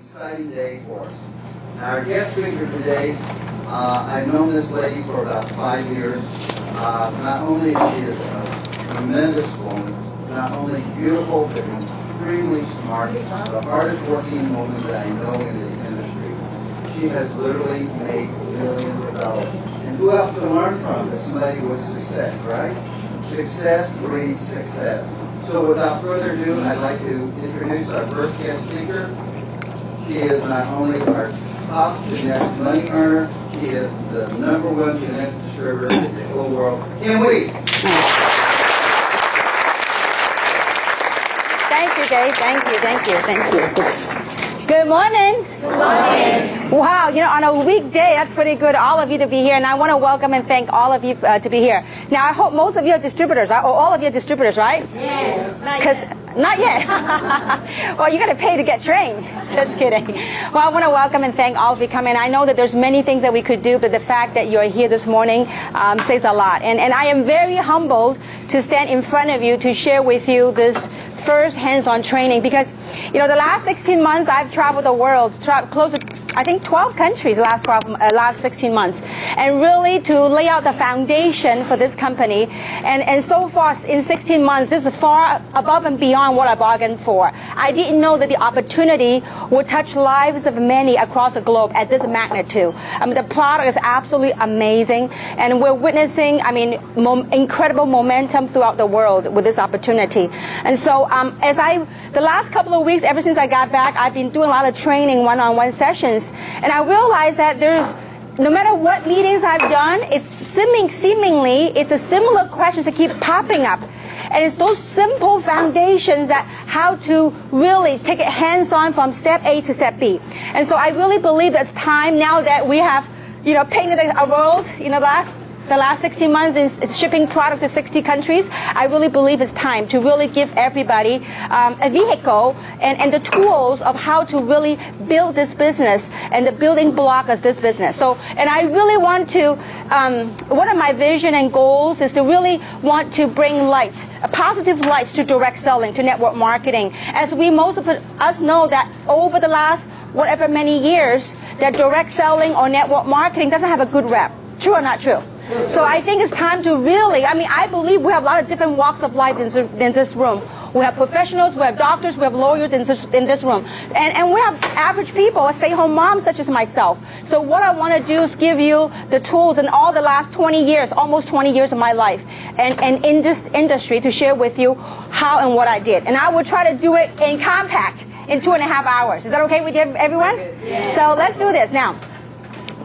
exciting day for us. Our guest speaker today, I've known this lady for about 5 years. Not only is she a tremendous woman, not only beautiful, but extremely smart, the hardest working woman that I know in the industry. She has literally made millions of dollars. And who else to learn from is somebody with success, right? Success breeds success. So without further ado, I'd like to introduce our first guest speaker. She is not only our top Jeunesse money earner, she is the #1 Jeunesse distributor in the whole world. Kim Hui. Thank you, Dave. Thank you. Good morning. Good morning. Wow, on a weekday, that's pretty good, all of you to be here. And I want to welcome and thank all of you to be here. Now, I hope most of you are distributors, right? Or all of you are distributors, right? Yes. Not yet. Well, you got to pay to get trained. Just kidding. Well, I want to welcome and thank all of you coming. I know that there's many things that we could do, but the fact that you're here this morning says a lot. And I am very humbled to stand in front of you to share with you this first hands-on training, because the last 16 months I've traveled the world, close to I think 12 countries the last 16 months, and really to lay out the foundation for this company. And so far in 16 months, this is far above and beyond what I bargained for. I didn't know that the opportunity would touch lives of many across the globe at this magnitude. I mean, the product is absolutely amazing, and we're witnessing, incredible momentum throughout the world with this opportunity. And so, the last couple of weeks, ever since I got back, I've been doing a lot of training, one-on-one sessions. And I realized that no matter what meetings I've done, it's seemingly it's a similar questions that keep popping up. And it's those simple foundations that how to really take it hands-on from step A to step B. And so I really believe it's time now that we have, painted a world, the last 16 months is shipping product to 60 countries. I really believe it's time to really give everybody a vehicle and the tools of how to really build this business and the building block of this business. So, and I really want to, one of my vision and goals is to really want to bring light, a positive light to direct selling, to network marketing. As most of us know that over the last whatever many years, that direct selling or network marketing doesn't have a good rep. True or not true? So I think it's time to really, I believe we have a lot of different walks of life in this room. We have professionals, we have doctors, we have lawyers in this room. And we have average people, stay-home moms such as myself. So what I want to do is give you the tools in all the last 20 years, almost 20 years of my life, and in this industry to share with you how and what I did. And I will try to do it in compact in 2.5 hours. Is that okay with everyone? Yeah. So let's do this now.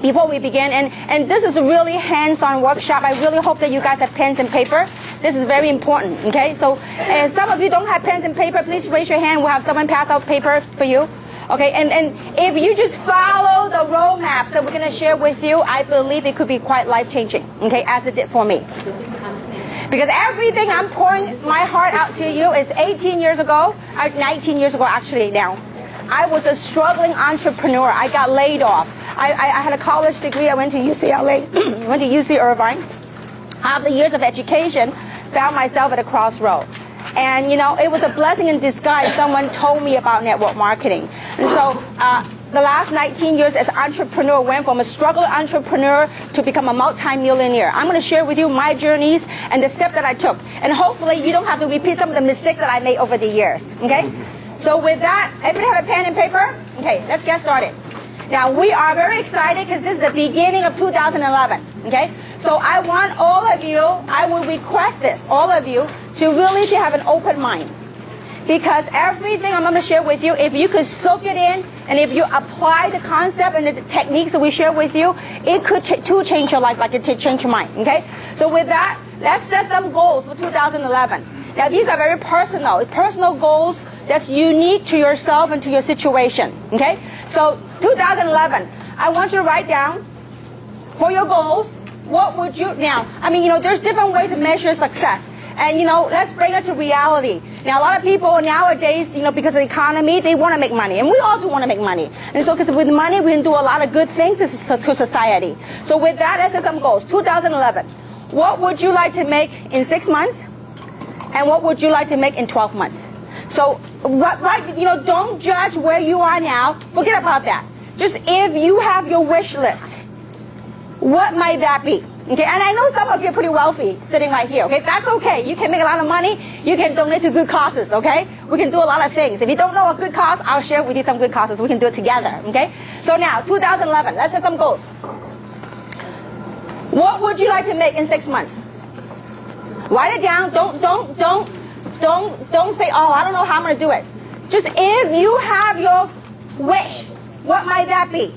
Before we begin, and this is a really hands-on workshop. I really hope that you guys have pens and paper. This is very important, okay? So if some of you don't have pens and paper, please raise your hand. We'll have someone pass out paper for you. Okay, and if you just follow the roadmap that we're going to share with you, I believe it could be quite life-changing, okay, as it did for me. Because everything I'm pouring my heart out to you is 18 years ago, 19 years ago actually now. I was a struggling entrepreneur. I got laid off. I had a college degree. I went to UCLA, went to UC Irvine. After years of education, found myself at a crossroad. And, it was a blessing in disguise. Someone told me about network marketing. And so the last 19 years as an entrepreneur went from a struggling entrepreneur to become a multi-millionaire. I'm going to share with you my journeys and the steps that I took. And hopefully you don't have to repeat some of the mistakes that I made over the years. Okay? So with that, everybody have a pen and paper? Okay, let's get started. Now, we are very excited because this is the beginning of 2011, okay? So I want all of you, I will request this, all of you, to really have an open mind. Because everything I'm going to share with you, if you could soak it in, and if you apply the concept and the techniques that we share with you, it could change your life like it did change your mind, okay? So with that, let's set some goals for 2011. Now, these are very personal goals that's unique to yourself and to your situation, okay? So 2011, I want you to write down for your goals, what would you, now, there's different ways to measure success. And, let's bring it to reality. Now, a lot of people nowadays, because of the economy, they want to make money. And we all do want to make money. And so, because with money, we can do a lot of good things to society. So with that, let's set some goals. 2011, what would you like to make in 6 months? And what would you like to make in 12 months? So, right, don't judge where you are now. Forget about that. Just if you have your wish list, what might that be? Okay, and I know some of you are pretty wealthy sitting right here. Okay, that's okay. You can make a lot of money. You can donate to good causes. Okay, we can do a lot of things. If you don't know a good cause, I'll share with you some good causes. We can do it together. Okay, so now 2011. Let's set some goals. What would you like to make in 6 months? Write it down. Don't say, oh, I don't know how I'm going to do it. Just if you have your wish, what might that be?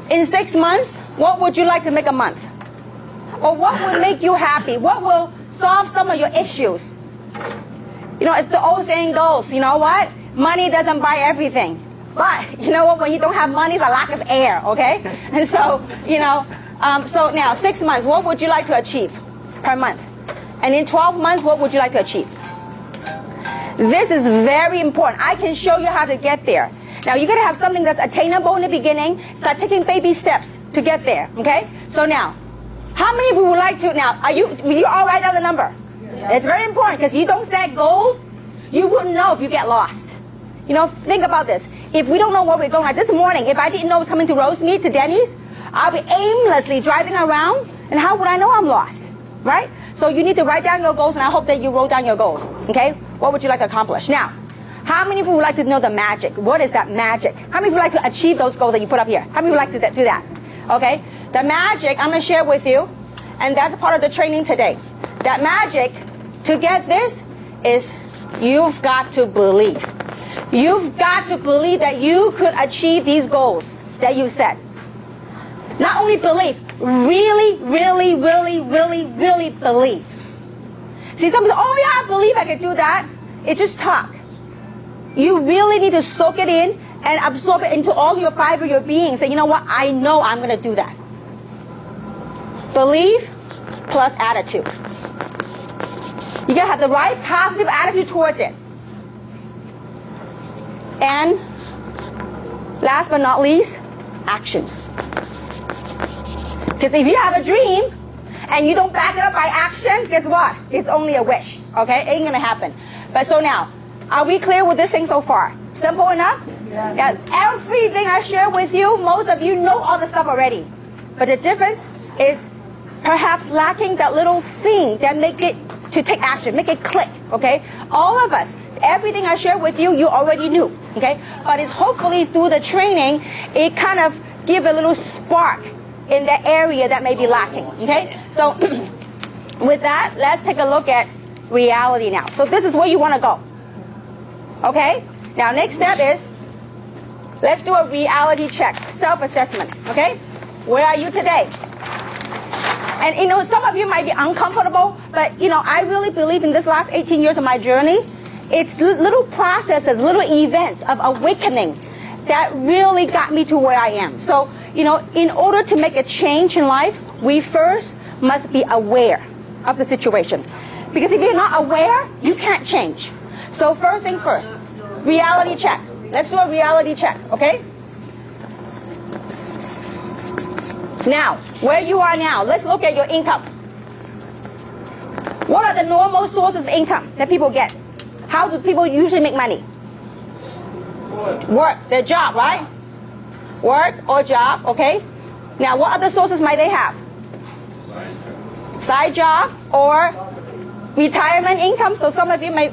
In 6 months, what would you like to make a month? Or what would make you happy? What will solve some of your issues? It's the old saying goes, you know what? Money doesn't buy everything. But, you know what? When you don't have money, it's a lack of air, okay? And so, so now 6 months, what would you like to achieve per month? And in 12 months, what would you like to achieve? This is very important. I can show you how to get there. Now, you're going to have something that's attainable in the beginning. Start taking baby steps to get there, okay? So now, how many of you would like to, now, will you all write down the number? Yeah. It's very important because you don't set goals, you wouldn't know if you get lost. Think about this. If we don't know where we're going, like this morning, if I didn't know I was coming to Rosemead, to Denny's, I'll be aimlessly driving around, and how would I know I'm lost, right? So you need to write down your goals, and I hope that you wrote down your goals, okay? What would you like to accomplish? Now, how many of you would like to know the magic? What is that magic? How many of you would like to achieve those goals that you put up here? How many would like to do that? Okay? The magic, I'm going to share with you, and that's part of the training today. That magic, to get this, is you've got to believe. You've got to believe that you could achieve these goals that you set. Not only believe, really, really, really, really, really believe. See, some people, oh yeah, I believe I can do that. It's just talk. You really need to soak it in and absorb it into all your fiber of your being. Say, you know what? I know I'm going to do that. Believe plus attitude. You got to have the right positive attitude towards it. And last but not least, actions. Because if you have a dream and you don't back it up by action, guess what? It's only a wish. Okay? Ain't going to happen. But so now, are we clear with this thing so far? Simple enough? Yes. Yeah. Everything I share with you, most of you know all the stuff already. But the difference is perhaps lacking that little thing that make it to take action, make it click, okay? All of us, everything I share with you, you already knew, okay? But it's hopefully through the training, it kind of give a little spark in the area that may be lacking, okay? So with that, let's take a look at reality now. So this is where you want to go. Okay? Now, next step is, let's do a reality check, self-assessment. Okay? Where are you today? And, some of you might be uncomfortable, but, I really believe in this last 18 years of my journey, it's little processes, little events of awakening that really got me to where I am. So, in order to make a change in life, we first must be aware of the situation. Because if you're not aware, you can't change. So first thing first, reality check. Let's do a reality check, okay? Now, where you are now, let's look at your income. What are the normal sources of income that people get? How do people usually make money? Work, their job, right? Work or job, okay? Now, what other sources might they have? Side job or retirement income. So some of you may,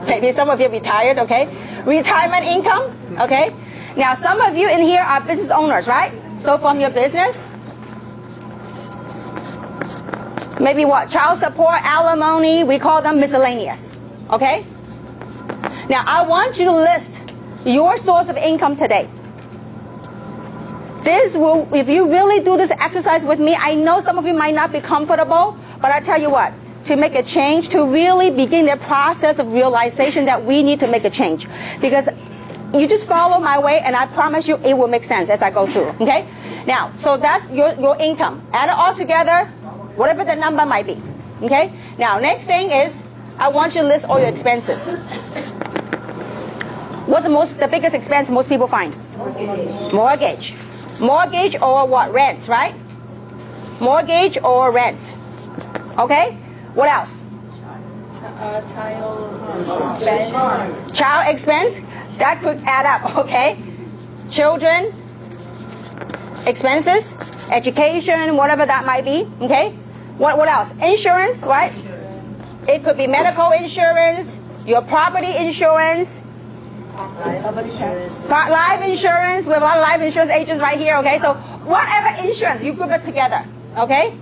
maybe some of you retired, okay? Retirement income, okay? Now, some of you in here are business owners, right? So from your business, maybe what? Child support, alimony, we call them miscellaneous, okay? Now, I want you to list your source of income today. This will, if you really do this exercise with me, I know some of you might not be comfortable, but I tell you what, to make a change, to really begin the process of realization that we need to make a change. Because you just follow my way, and I promise you it will make sense as I go through, okay? Now, so that's your income. Add it all together, whatever the number might be, okay? Now, next thing is, I want you to list all your expenses. What's the biggest expense most people find? Mortgage. Mortgage or what? Rent, right? Mortgage or rent. Okay? What else? Child expense, that could add up, okay? Children expenses, education, whatever that might be, okay? What else? Insurance, right? It could be medical insurance, your property insurance, life insurance. We have a lot of life insurance agents right here, okay? So whatever insurance, you group it together, okay?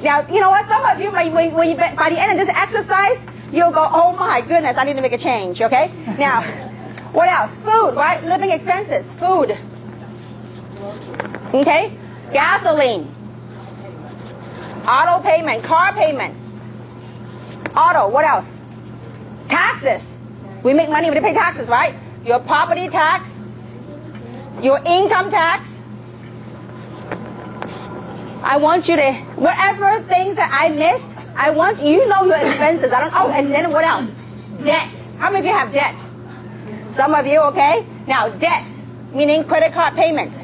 Now, you know what? Some of you, when you, by the end of this exercise, you'll go, oh my goodness, I need to make a change, okay? Now, what else? Food, right? Living expenses, food. Okay? Gasoline. Auto payment, car payment. Auto, what else? Taxes. We make money when we pay taxes, right? Your property tax, your income tax. I want you to, whatever things that I missed, I want you know your expenses. I don't. Oh, and then what else? Debt. How many of you have debt? Some of you, okay? Now, debt, meaning credit card payments.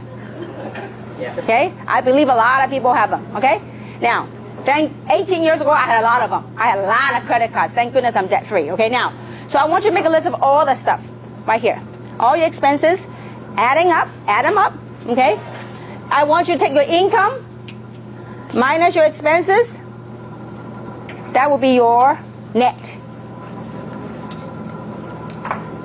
Okay? I believe a lot of people have them, okay? Now, 18 years ago, I had a lot of them. I had a lot of credit cards. Thank goodness I'm debt-free, okay? Now, so I want you to make a list of all the stuff right here. All your expenses, add them up, okay? I want you to take your income minus your expenses. That will be your net.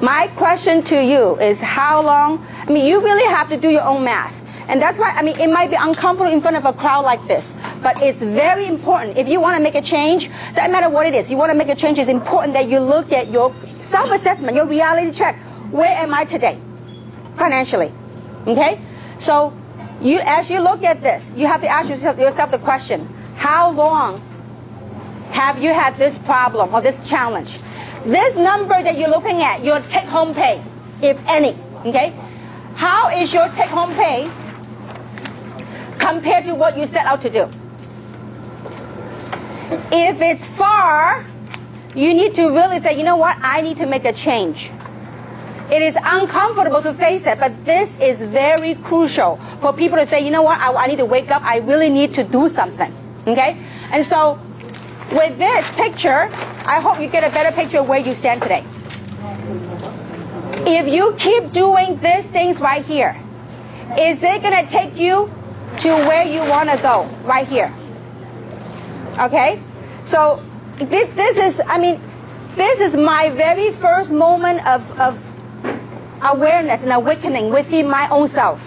My question to you is how long, I mean, you really have to do your own math. And that's why, I mean, it might be uncomfortable in front of a crowd like this, but it's very important. If you want to make a change, doesn't matter what it is, you want to make a change, it's important that you look at your self-assessment, your reality check. Where am I today, financially? Okay? So, as you look at this, you have to ask yourself the question, how long have you had this problem or this challenge? This number that you're looking at, your take-home pay, if any, okay? How is your take-home pay compared to what you set out to do? If it's far, you need to really say, you know what, I need to make a change. It is uncomfortable to face it, but this is very crucial for people to say, you know what, I need to wake up, I really need to do something, okay? And so, with this picture, I hope you get a better picture of where you stand today. If you keep doing these things right here, is it going to take you to where you want to go right here? Okay? So this is, I mean, this is my very first moment of awareness and awakening within my own self.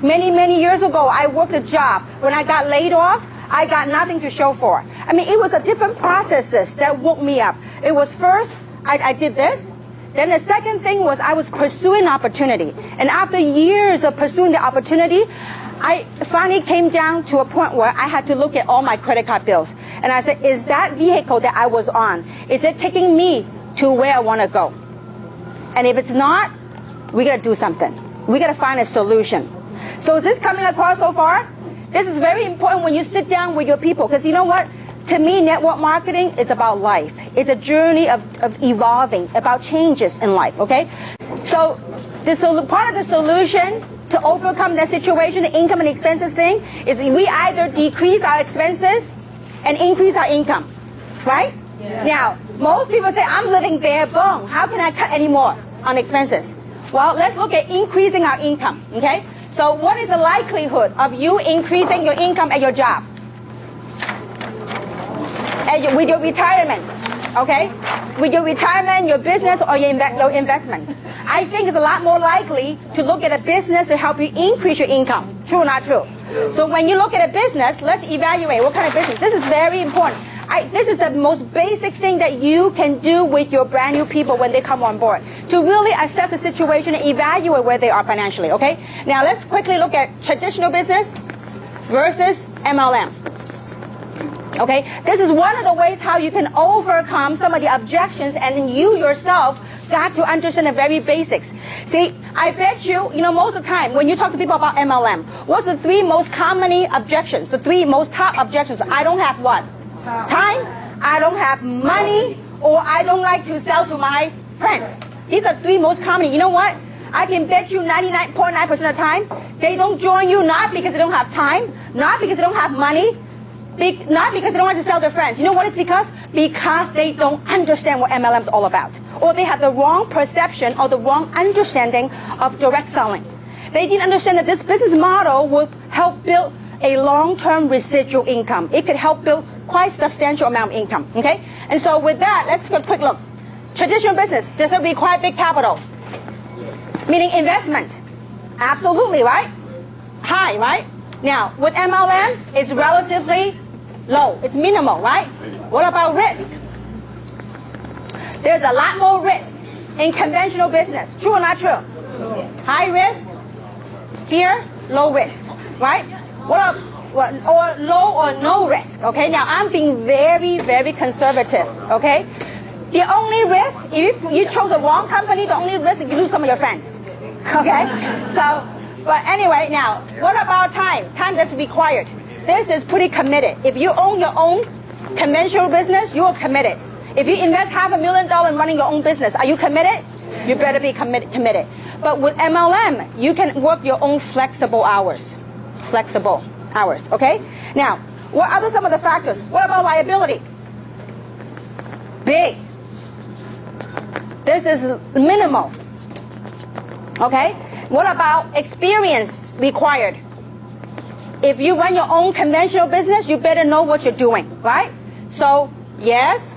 Many years ago, I worked a job. When I got laid off, I got nothing to show for. I mean, it was a different processes that woke me up. It was first, I did this. Then the second thing was I was pursuing opportunity. And after years of pursuing the opportunity, I finally came down to a point where I had to look at all my credit card bills. And I said, is that vehicle that I was on, is it taking me to where I want to go? And if it's not, we got to do something. We got to find a solution. So is this coming across so far? This is very important when you sit down with your people, because you know what? To me, network marketing is about life. It's a journey of evolving, about changes in life, okay? So part of the solution to overcome that situation, the income and expenses thing, is we either decrease our expenses and increase our income, right? Yeah. Now, most people say, I'm living bare bone. How can I cut any more on expenses? Well, let's look at increasing our income, okay? So what is the likelihood of you increasing your income at your job? With your retirement, okay? With your retirement, your business, or your investment. I think it's a lot more likely to look at a business to help you increase your income. True or not true? So when you look at a business, let's evaluate what kind of business. This is very important. This is the most basic thing that you can do with your brand new people when they come on board, to really assess the situation and evaluate where they are financially, okay? Now let's quickly look at traditional business versus MLM. Okay, this is one of the ways how you can overcome some of the objections, and you yourself got to understand the very basics. See, I bet you, most of the time when you talk to people about MLM, what's the three most commonly objections? The three most top objections. I don't have what? Time, I don't have money, or I don't like to sell to my friends. These are three most common. You know what? I can bet you 99.9% of the time, they don't join you not because they don't have time, not because they don't have money. Not because they don't want to sell their friends. You know what it's because? Because they don't understand what MLM is all about. Or they have the wrong perception or the wrong understanding of direct selling. They didn't understand that this business model would help build a long-term residual income. It could help build quite substantial amount of income. Okay? And so with that, let's take a quick look. Traditional business, does it require big capital? Meaning investment. Absolutely, right? High, right? Now, with MLM, it's relatively low. It's minimal, right? What about risk? There's a lot more risk in conventional business. True or not true? High risk, here, low risk, right? Or low or no risk, okay? Now, I'm being very, very conservative, okay? The only risk, if you chose the wrong company, the only risk is you lose some of your friends, okay? So, but anyway, now, what about time? Time that's required. This is pretty committed. If you own your own conventional business, you are committed. If you invest $500,000 in running your own business, are you committed? You better be committed. But with MLM, you can work your own flexible hours. Flexible hours, okay? Now, what are some of the factors? What about liability? Big. This is minimal, okay? What about experience required? If you run your own conventional business, you better know what you're doing, right? So, yes.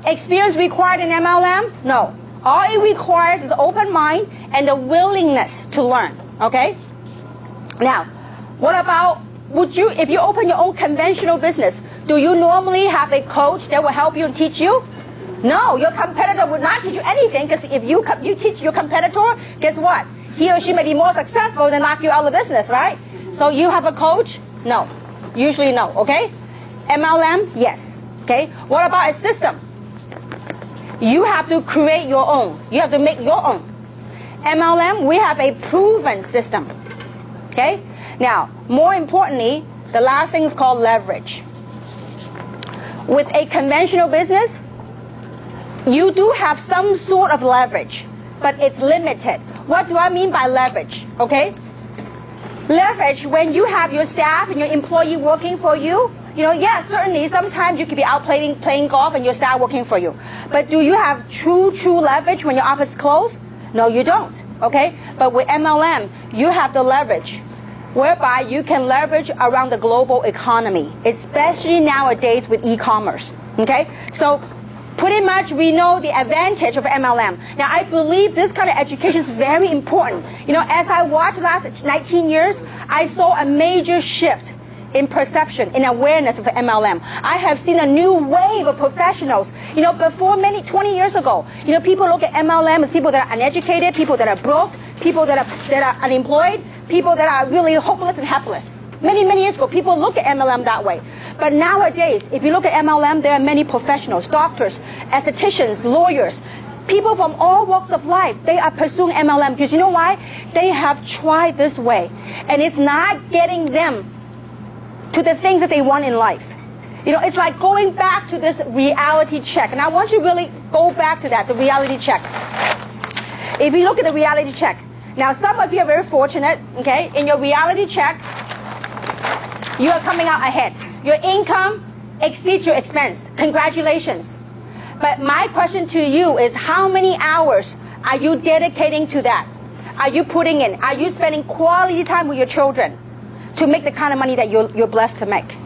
Experience required in MLM? No. All it requires is open mind and the willingness to learn, okay? Now, what about, if you open your own conventional business, do you normally have a coach that will help you and teach you? No, your competitor would not teach you anything, because if you teach your competitor, guess what? He or she may be more successful than knock you out of the business, right? So you have a coach? No. Usually no, okay? MLM? Yes. Okay? What about a system? You have to create your own. You have to make your own. MLM, we have a proven system. Okay? Now, more importantly, the last thing is called leverage. With a conventional business, you do have some sort of leverage, but it's limited. What do I mean by leverage? Okay? Leverage, when you have your staff and your employee working for you, yes, certainly sometimes you could be out playing golf and your staff working for you. But do you have true leverage when your office is closed? No, you don't. Okay? But with MLM, you have the leverage whereby you can leverage around the global economy, especially nowadays with e-commerce. Okay? So pretty much we know the advantage of MLM. Now, I believe this kind of education is very important. As I watched the last 19 years, I saw a major shift in perception, in awareness of MLM. I have seen a new wave of professionals. Before 20 years ago, people look at MLM as people that are uneducated, people that are broke, people that are unemployed, people that are really hopeless and helpless. Many years ago, people look at MLM that way. But nowadays, if you look at MLM, there are many professionals, doctors, estheticians, lawyers, people from all walks of life. They are pursuing MLM because you know why? They have tried this way, and it's not getting them to the things that they want in life. It's like going back to this reality check. And I want you to really go back to that, the reality check. If you look at the reality check, now some of you are very fortunate, okay? In your reality check, you are coming out ahead. Your income exceeds your expense. Congratulations. But my question to you is, how many hours are you dedicating to that? Are you putting in? Are you spending quality time with your children to make the kind of money that you're blessed to make?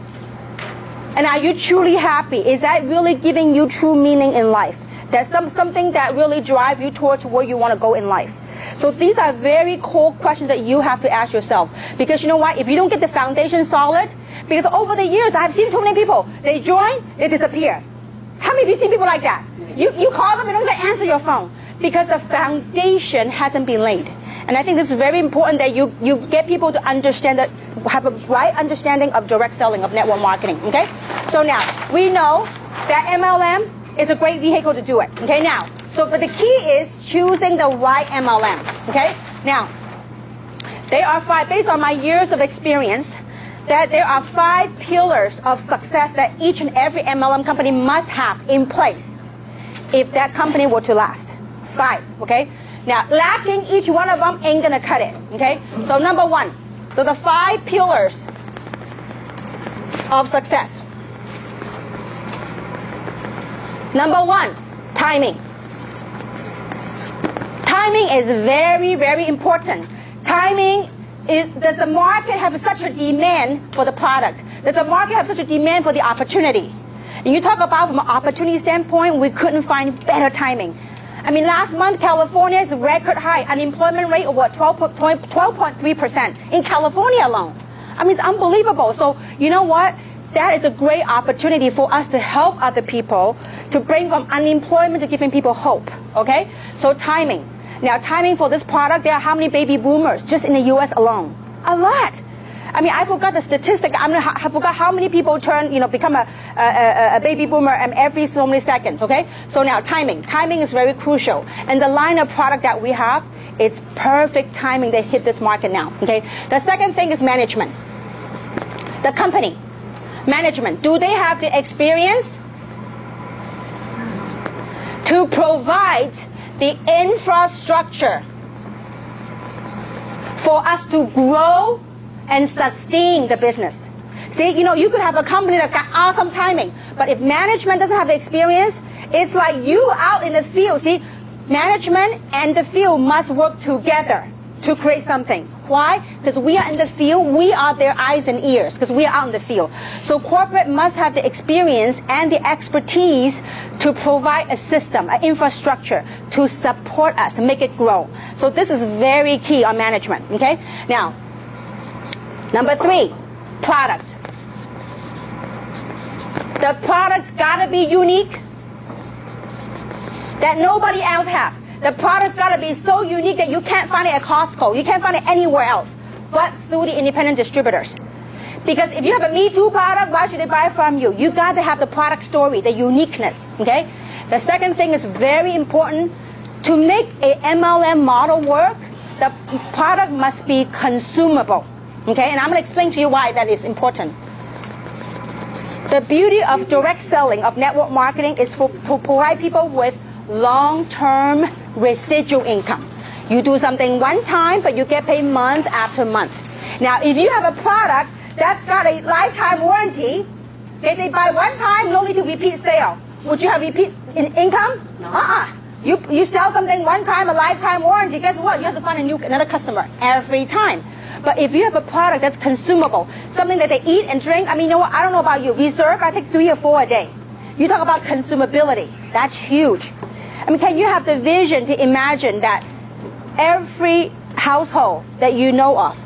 And are you truly happy? Is that really giving you true meaning in life? That's something that really drives you towards where you want to go in life. So these are very core questions that you have to ask yourself. Because you know what? If you don't get the foundation solid, because over the years, I've seen too many people. They join, they disappear. How many of you seen people like that? You call them, they don't even answer your phone. Because the foundation hasn't been laid. And I think this is very important that you get people to understand that, have a right understanding of direct selling, of network marketing, okay? So now, we know that MLM is a great vehicle to do it, okay? Now, but the key is choosing the right MLM, okay? Now, there are 5, based on my years of experience, that there are 5 pillars of success that each and every MLM company must have in place if that company were to last. 5, okay? Now, lacking each one of them ain't gonna cut it, okay? So number 1, so the 5 pillars of success. Number one, timing. Timing is very, very important. Timing is, does the market have such a demand for the product? Does the market have such a demand for the opportunity? And you talk about from an opportunity standpoint, we couldn't find better timing. I mean, last month, California's record high unemployment rate of what, 12.3% in California alone. I mean, it's unbelievable. So, you know what? That is a great opportunity for us to help other people, to bring from unemployment to giving people hope, okay? So timing. Now, timing for this product, there are how many baby boomers just in the U.S. alone? A lot. I mean, I forgot the statistic. I forgot how many people become a baby boomer every so many seconds, okay? So now, timing. Timing is very crucial. And the line of product that we have, it's perfect timing to hit this market now, okay? The second thing is management. The company. Management. Do they have the experience to provide the infrastructure for us to grow and sustain the business? See, you could have a company that got awesome timing, but if management doesn't have the experience, it's like you out in the field. See, management and the field must work together to create something. Why? Because we are in the field, we are their eyes and ears, because we are out in the field. So corporate must have the experience and the expertise to provide a system, an infrastructure to support us, to make it grow. So this is very key on management, okay? Now, number three, product. The product's gotta be unique that nobody else has. The product's got to be so unique that you can't find it at Costco. You can't find it anywhere else but through the independent distributors. Because if you have a Me Too product, why should they buy from you? You got to have the product story, the uniqueness, okay? The second thing is very important. To make a MLM model work, the product must be consumable, okay? And I'm going to explain to you why that is important. The beauty of direct selling, of network marketing, is to provide people with long-term residual income. You do something one time, but you get paid month after month. Now, if you have a product that's got a lifetime warranty, okay, they buy one time, no need to repeat sale. Would you have repeat income? No. You sell something one time, a lifetime warranty, guess what? You have to find another customer every time. But if you have a product that's consumable, something that they eat and drink, I mean, you know what? I don't know about you. Reserve, I take 3 or 4 a day. You talk about consumability. That's huge. I mean, can you have the vision to imagine that every household that you know of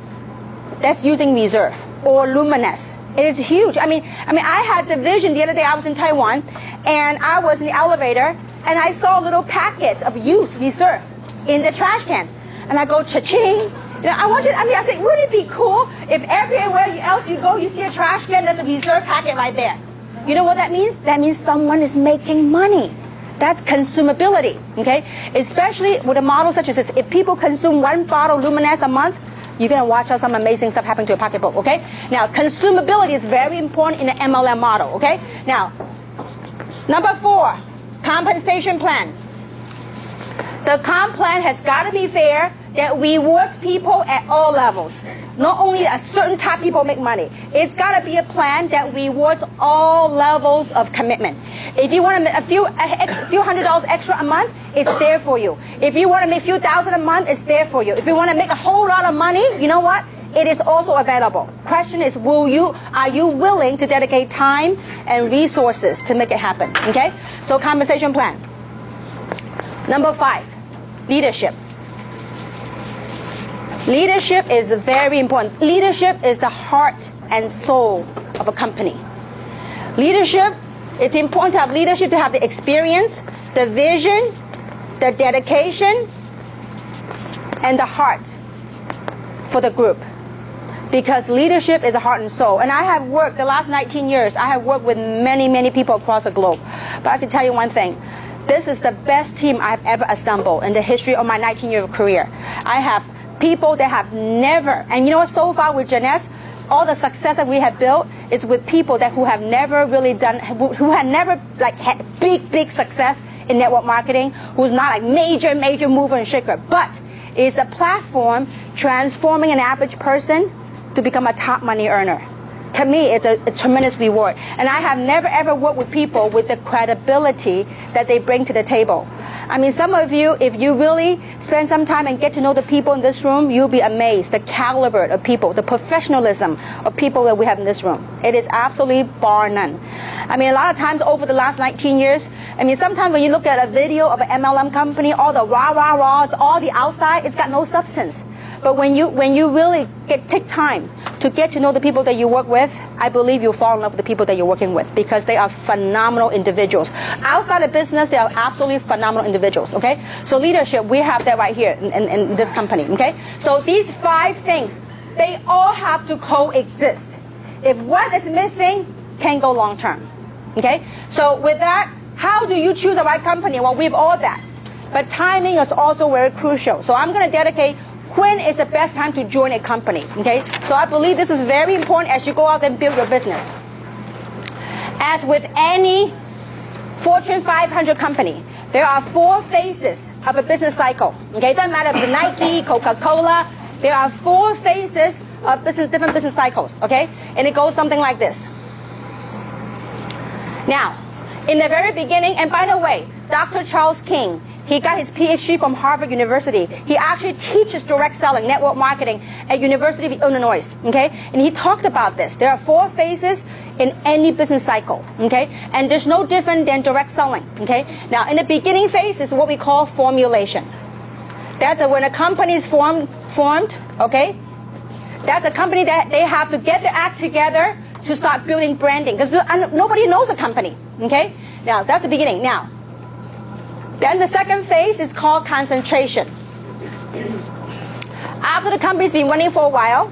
that's using Reserve or Luminous, it is huge. I mean, I had the vision the other day. I was in Taiwan, and I was in the elevator, and I saw little packets of used Reserve in the trash can, and I go cha-ching. I said, wouldn't it be cool if everywhere else you go, you see a trash can, there's a Reserve packet right there? You know what that means? That means someone is making money. That's consumability, okay? Especially with a model such as this. If people consume 1 bottle Luminous a month, you're going to watch out some amazing stuff happen to your pocketbook, okay? Now, consumability is very important in the MLM model, okay? Now, number 4, compensation plan. The comp plan has got to be fair, that rewards people at all levels. Not only a certain type of people make money. It's got to be a plan that rewards all levels of commitment. If you want to make a few $100s extra a month, it's there for you. If you want to make a few thousand a month, it's there for you. If you want to make a whole lot of money, you know what? It is also available. Question is, are you willing to dedicate time and resources to make it happen? Okay? So compensation plan. Number 5, leadership. Leadership is very important. Leadership is the heart and soul of a company. Leadership, it's important to have leadership, to have the experience, the vision, the dedication, and the heart for the group. Because leadership is a heart and soul. And I have worked, the last 19 years, I have worked with many, many people across the globe. But I can tell you one thing. This is the best team I've ever assembled in the history of my 19-year career. I have people that have never, and you know what, so far with Jeunesse, all the success that we have built is with people who have never really done, who had never had big success in network marketing, who's not like major mover and shaker, but is a platform transforming an average person to become a top money earner. to me, it's a tremendous reward. And I have never ever worked with people with the credibility that they bring to the table. I mean, some of you, if you really spend some time and get to know the people in this room, you'll be amazed the caliber of people, the professionalism of people that we have in this room. It is absolutely bar none. I mean, a lot of times over the last 19 years, I mean, sometimes when you look at a video of an MLM company, all the rah-rah-rahs, all the outside, it's got no substance. But when you really take time to get to know the people that you work with, I believe you'll fall in love with the people that you're working with because they are phenomenal individuals. Outside of business, they are absolutely phenomenal individuals, okay? So leadership, we have that right here in this company, okay? So these 5 things, they all have to coexist. If one is missing, can't go long term, okay? So with that, how do you choose the right company? Well, we have all that. But timing is also very crucial. So I'm going to dedicate when is the best time to join a company, okay? So I believe this is very important as you go out and build your business. As with any Fortune 500 company, there are 4 phases of a business cycle, okay? It doesn't matter if it's Nike, Coca-Cola, there are 4 phases of different business cycles, okay? And it goes something like this. Now, in the very beginning, and by the way, Dr. Charles King, he got his PhD from Harvard University. He actually teaches direct selling, network marketing at University of Illinois, okay? And he talked about this. There are 4 phases in any business cycle, okay? And there's no different than direct selling, okay? Now, in the beginning phase is what we call formulation. That's when a company is formed, okay? That's a company that they have to get their act together to start building branding because nobody knows the company, okay? Now, that's the beginning. Now, then the second phase is called concentration. After the company's been running for a while,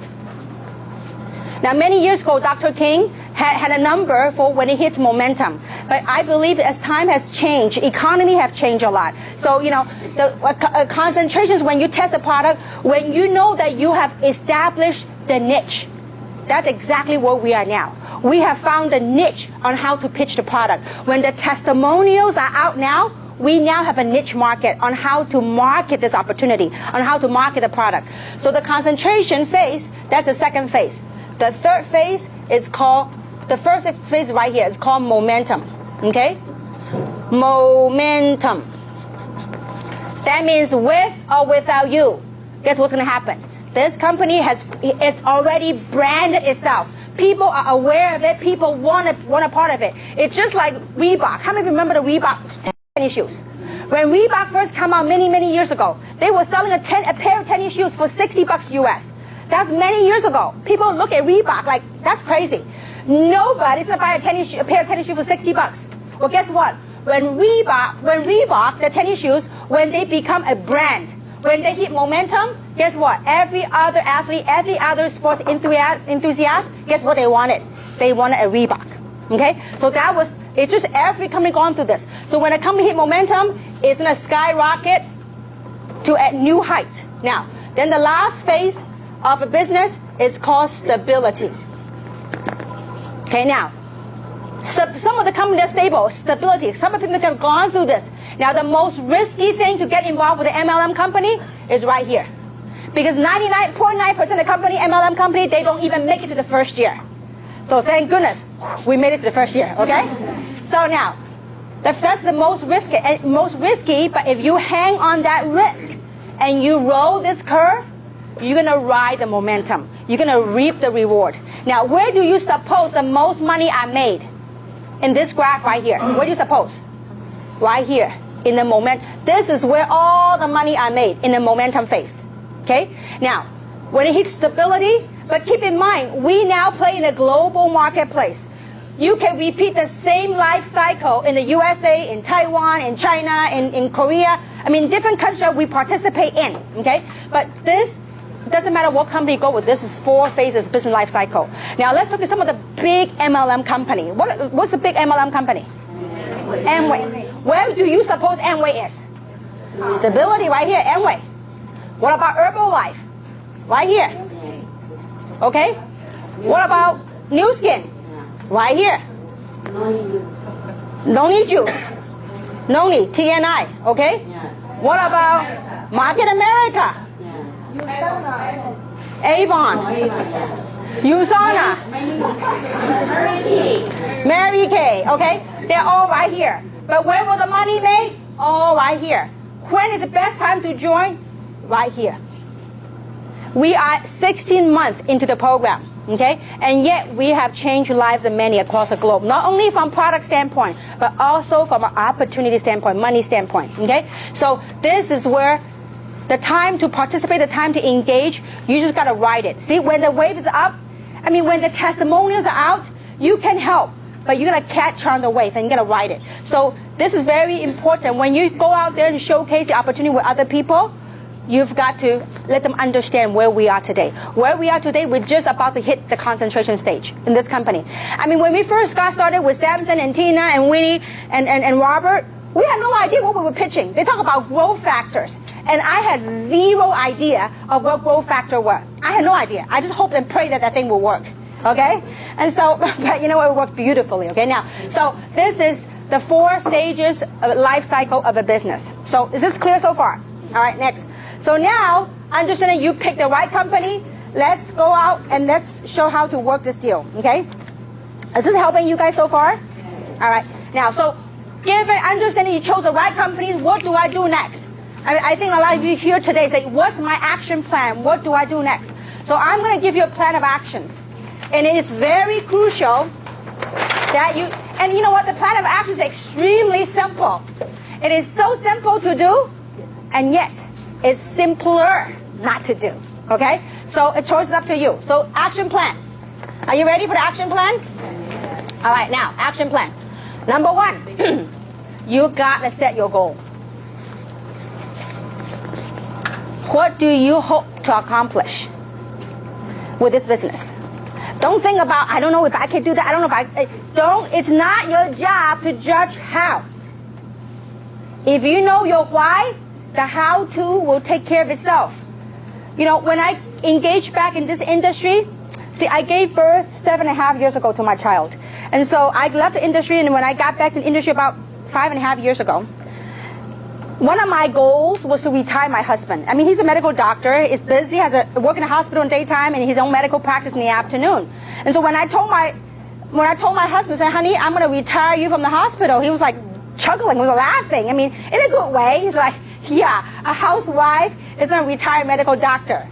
now many years ago, Dr. King had a number for when it hits momentum. But I believe as time has changed, economy have changed a lot. So, you know, the concentrations when you test a product, when you know that you have established the niche, that's exactly where we are now. We have found the niche on how to pitch the product. When the testimonials are out now, we now have a niche market on how to market this opportunity, on how to market the product. So the concentration phase, that's the second phase. The third phase is called, the first phase right here is called momentum, okay? Momentum. That means with or without you, guess what's going to happen? This company it's already branded itself. People are aware of it. People want a part of it. It's just like Reebok. How many remember the Reebok tennis shoes? When Reebok first came out many years ago, they were selling a pair of tennis shoes for $60 US. That's many years ago. People look at Reebok like, that's crazy. Nobody's going to buy a pair of tennis shoes for $60. Well, guess what? When Reebok, the tennis shoes, when they become a brand, when they hit momentum, guess what? Every other athlete, every other sports enthusiast, guess what they wanted? They wanted a Reebok. Okay? So that was, it's just every company going through this. So when a company hit momentum, it's going to skyrocket to new heights. Now, then the last phase of a business is called stability. Okay, now, some of the companies are stable, stability. Some of the people have gone through this. Now, the most risky thing to get involved with an MLM company is right here. Because 99.9% of the company, MLM company, they don't even make it to the first year. So thank goodness we made it to the first year, okay? So now, that's the most risky, but if you hang on that risk and you roll this curve, you're going to ride the momentum. You're going to reap the reward. Now, where do you suppose the most money are made? In this graph right here. Where do you suppose? Right here. In the moment. This is where all the money are made, in the momentum phase. Okay? Now, when it hits stability, but keep in mind, we now play in a global marketplace. You can repeat the same life cycle in the USA, in Taiwan, in China, in Korea. I mean, different countries that we participate in. Okay? But this doesn't matter what company you go with. This is 4 phases business life cycle. Now, let's look at some of the big MLM company. What's the big MLM company? Amway. Where do you suppose Amway is? Stability right here, Amway. What about Herbalife? Right here. Okay? What about New Skin? Right here. Noni Juice. Noni, TNI. Okay? What about Market America? Avon. Usana. Mary Kay. Okay? They're all right here. But when will the money made? All right here. When is the best time to join? Right here. We are 16 months into the program. Okay? And yet we have changed lives of many across the globe. Not only from product standpoint, but also from an opportunity standpoint, money standpoint. Okay? So this is where the time to participate, the time to engage, you just got to ride it. See, when the wave is up, I mean, when the testimonials are out, you can help, but you got to catch on the wave and you got to ride it. So this is very important. When you go out there and showcase the opportunity with other people, you've got to let them understand where we are today. Where we are today, we're just about to hit the concentration stage in this company. I mean, when we first got started with Samson and Tina and Winnie and Robert, we had no idea what we were pitching. They talk about growth factors. And I had zero idea of what growth factor were. I had no idea. I just hoped and prayed that that thing will work. Okay? And so, but you know what? It worked beautifully. Okay? Now, so this is the 4 stages of life cycle of a business. So is this clear so far? All right, next. So now, understanding you picked the right company, let's go out and let's show how to work this deal. Okay? Is this helping you guys so far? All right. Now, so given understanding you chose the right company, what do I do next? I think a lot of you here today say, what's my action plan? What do I do next? So I'm going to give you a plan of actions. And it is very crucial that you, and you know what? The plan of action is extremely simple. It is so simple to do, and yet it's simpler not to do. Okay? So a choice is up to you. So action plan. Are you ready for the action plan? All right, now, action plan. Number 1, you got to set your goal. What do you hope to accomplish with this business? Don't think about, I don't know if I can do that. I don't know if it's not your job to judge how. If you know your why, the how-to will take care of itself. You know, when I engaged back in this industry, see, I gave birth 7.5 years ago to my child. And so I left the industry, and when I got back to the industry about 5.5 years ago, one of my goals was to retire my husband. I mean, he's a medical doctor, he's busy, work in a hospital in the daytime, and his own medical practice in the afternoon. And so when I told my husband, I said, honey, I'm going to retire you from the hospital, he was like chuckling, he was laughing. I mean, in a good way. He's like, yeah, a housewife is a retired medical doctor.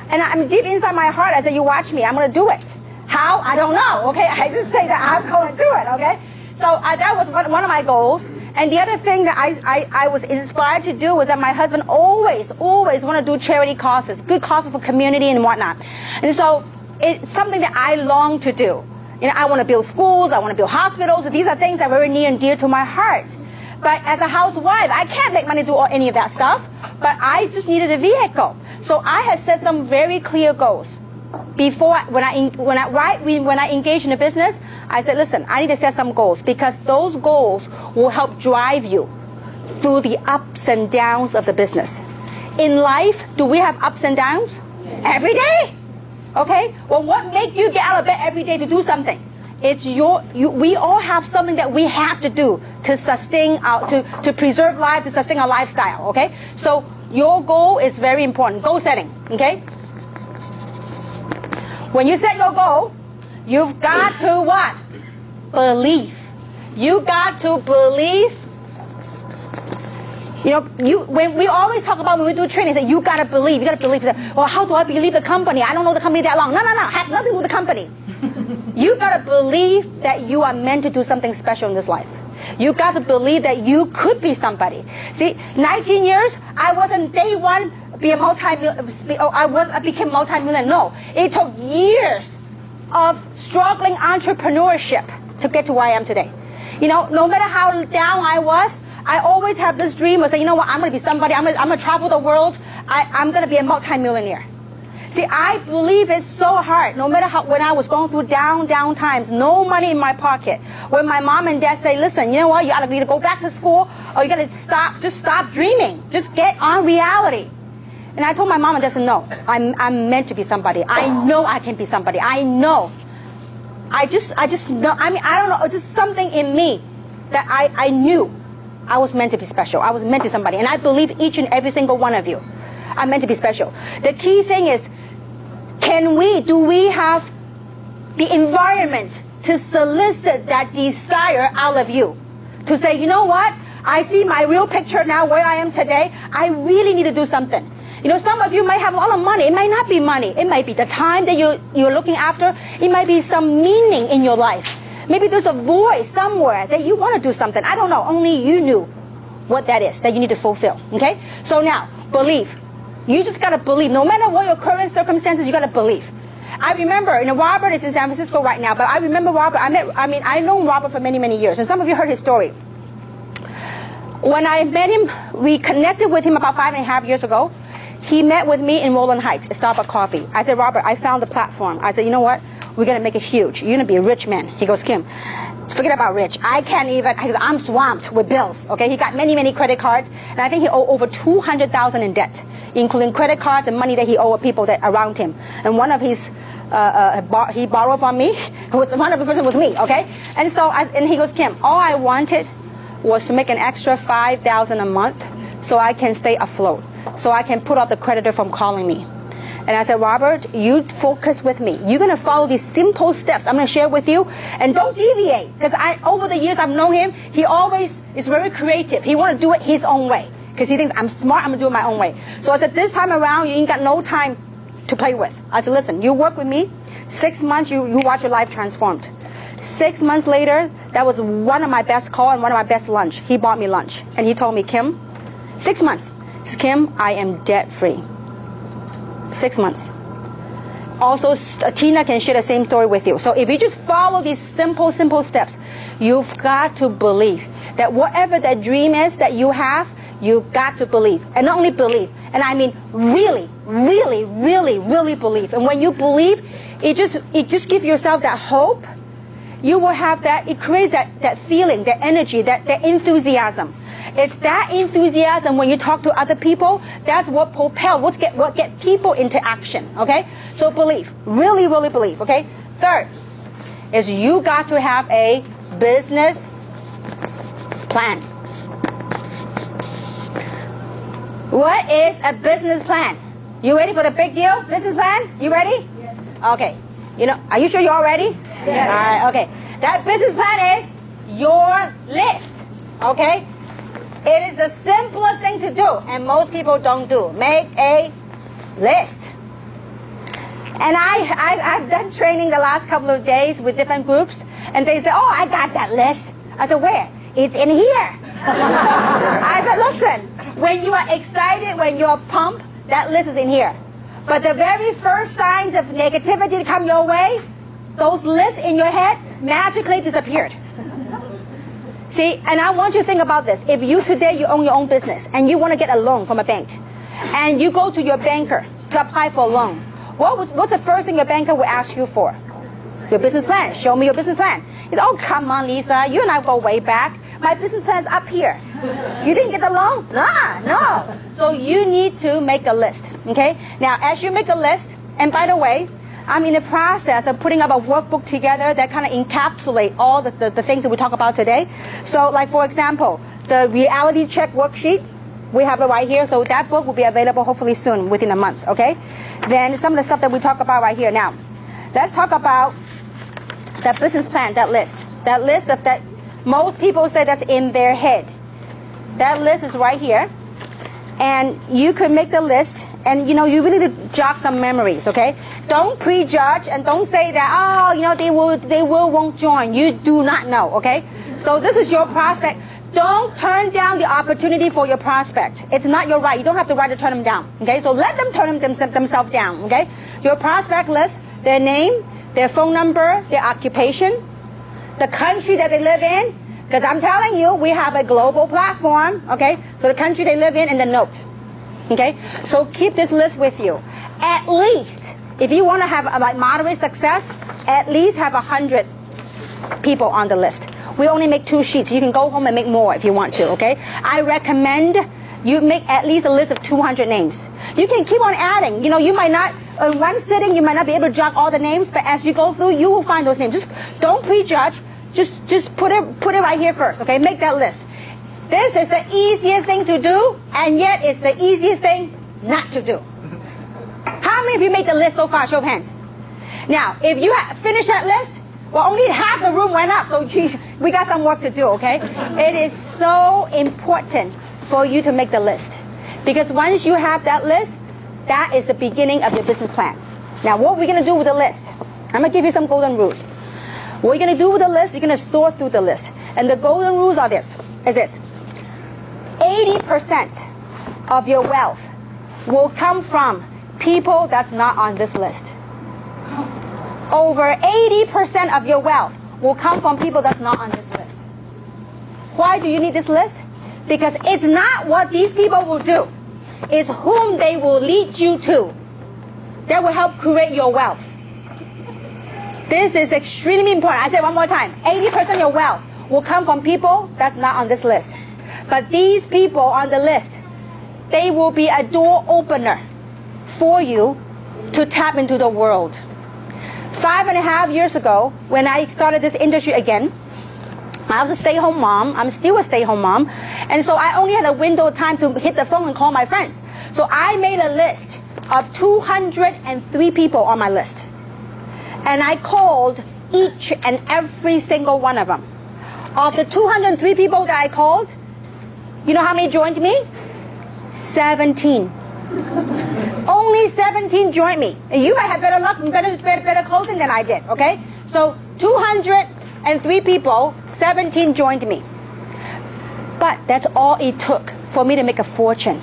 And I'm deep inside my heart, I said, you watch me, I'm going to do it. How? I don't know, okay? I just say that I'm going to do it, okay? So that was one of my goals. And the other thing that I was inspired to do was that my husband always want to do charity causes, good causes for community and whatnot. And so it's something that I long to do. You know, I want to build schools, I want to build hospitals. These are things that are very near and dear to my heart. But as a housewife, I can't make money to do any of that stuff. But I just needed a vehicle. So I had set some very clear goals. Before, when I engaged in the business, I said, listen, I need to set some goals, because those goals will help drive you through the ups and downs of the business. In life, do we have ups and downs? Yes. Every day. Okay? Well, what makes you get out of bed every day to do something? It's we all have something that we have to do to sustain to preserve life, to sustain our lifestyle. Okay? So your goal is very important. Goal setting. Okay? When you set your goal, you've got to what? Believe. You got to believe. You know, when we always talk about when we do training, say you got to believe. You got to believe. Well, how do I believe the company? I don't know the company that long. No. It has nothing to do with the company. You got to believe that you are meant to do something special in this life. You got to believe that you could be somebody. See, 19 years, I wasn't day one I became multi-millionaire. No, it took years of struggling entrepreneurship to get to where I am today. You know, no matter how down I was, I always have this dream of saying, you know what, I'm going to be somebody. I'm going to travel the world. I'm going to be a multi-millionaire. See, I believe it's so hard. No matter how, when I was going through down times, no money in my pocket. When my mom and dad say, listen, you know what, you got to either go back to school or you got to stop dreaming. Just get on reality. And I told my mom and dad, no, I'm meant to be somebody. I know I can be somebody. I know. I just know. I mean, I don't know. It's just something in me that I knew I was meant to be special. I was meant to be somebody. And I believe each and every single one of you are meant to be special. The key thing is, do we have the environment to solicit that desire out of you. To say, you know what? I see my real picture now where I am today. I really need to do something. You know, some of you might have a lot of money. It might not be money. It might be the time that you're looking after. It might be some meaning in your life. Maybe there's a void somewhere that you want to do something. I don't know. Only you knew what that is that you need to fulfill. Okay? So now, believe. You just got to believe. No matter what your current circumstances, you got to believe. I remember, Robert is in San Francisco right now, but I remember Robert. I've known Robert for many, many years, and some of you heard his story. When I met him, we connected with him about 5.5 years ago. He met with me in Roland Heights at Starbucks Coffee. I said, Robert, I found the platform. I said, you know what? We're going to make it huge. You're going to be a rich man. He goes, Kim, forget about rich. I can't even, he goes, I'm swamped with bills. Okay, he got many, many credit cards, and I think he owed over $200,000 in debt, including credit cards and money that he owed people that around him. And one of his, he borrowed from me. One of the person was me. Okay, and so and he goes, Kim, all I wanted was to make an extra $5,000 a month so I can stay afloat, so I can put off the creditor from calling me. And I said, Robert, you focus with me. You're going to follow these simple steps I'm going to share with you, and don't deviate. Because over the years I've known him, he always is very creative. He want to do it his own way because he thinks I'm smart, I'm going to do it my own way. So I said, this time around, you ain't got no time to play with. I said, listen, you work with me. 6 months, you watch your life transformed. 6 months later, that was one of my best calls and one of my best lunch. He bought me lunch, and he told me, Kim, 6 months. Kim, I am debt free. 6 months. Also, Tina can share the same story with you. So if you just follow these simple steps, you've got to believe that whatever that dream is that you have, you got to believe. And not only believe, and I mean really, really, really, really believe. And when you believe, it just gives yourself that hope. You will have that, it creates that feeling, that energy, that enthusiasm. It's that enthusiasm when you talk to other people, that's what propels, what get people into action, okay? So believe, really, really believe, okay? Third is you got to have a business plan. What is a business plan? You ready for the big deal? Business plan? You ready? Yes. Okay. Are you sure you're all ready? Yes. All right, okay. That business plan is your list, okay? It is the simplest thing to do, and most people don't do. Make a list. And I've done training the last couple of days with different groups, and they say, oh, I got that list. I said, where? It's in here. I said, listen, when you are excited, when you're pumped, that list is in here. But the very first signs of negativity to come your way, those lists in your head magically disappeared. See, and I want you to think about this. If today you own your own business and you want to get a loan from a bank, and you go to your banker to apply for a loan, what's the first thing your banker will ask you for? Your business plan. Show me your business plan. He says, oh, come on, Lisa, you and I go way back. My business plan is up here. You didn't get the loan? No. So you need to make a list, okay? Now, as you make a list, and by the way, I'm in the process of putting up a workbook together that kind of encapsulate all the things that we talk about today. So, like, for example, the reality check worksheet, we have it right here. So that book will be available hopefully soon, within a month, okay? Then some of the stuff that we talk about right here. Now, let's talk about that business plan, that list. That list of that most people say that's in their head. That list is right here. And you could make the list, and you really need to jog some memories, okay? Don't prejudge, and don't say that, oh, they won't join. You do not know, okay? So this is your prospect. Don't turn down the opportunity for your prospect. It's not your right. You don't have the right to turn them down, okay? So let them turn themselves down, okay? Your prospect list, their name, their phone number, their occupation, the country that they live in. Because I'm telling you, we have a global platform, okay? So the country they live in and the note, okay? So keep this list with you. At least, if you want to have moderate success, at least have 100 people on the list. We only make 2 sheets. You can go home and make more if you want to, okay? I recommend you make at least a list of 200 names. You can keep on adding. You might not, in one sitting, you might not be able to jot all the names, but as you go through, you will find those names. Just don't prejudge. Just put it right here first, okay? Make that list. This is the easiest thing to do, and yet it's the easiest thing not to do. How many of you made the list so far? Show of hands. Now, if you finish that list, well, only half the room went up, so we got some work to do, okay? It is so important for you to make the list. Because once you have that list, that is the beginning of your business plan. Now, what we're going to do with the list, I'm going to give you some golden rules. What you're going to do with the list, you're going to sort through the list. And the golden rules are this. 80% of your wealth will come from people that's not on this list. Over 80% of your wealth will come from people that's not on this list. Why do you need this list? Because it's not what these people will do. It's whom they will lead you to that will help create your wealth. This is extremely important. I say it one more time. 80% of your wealth will come from people that's not on this list. But these people on the list, they will be a door opener for you to tap into the world. 5.5 years ago, when I started this industry again, I was a stay-home mom. I'm still a stay-home mom. And so I only had a window of time to hit the phone and call my friends. So I made a list of 203 people on my list. And I called each and every single one of them. Of the 203 people that I called, you know how many joined me? 17. Only 17 joined me. And you might have better luck and better closing than I did, okay? So 203 people, 17 joined me. But that's all it took for me to make a fortune.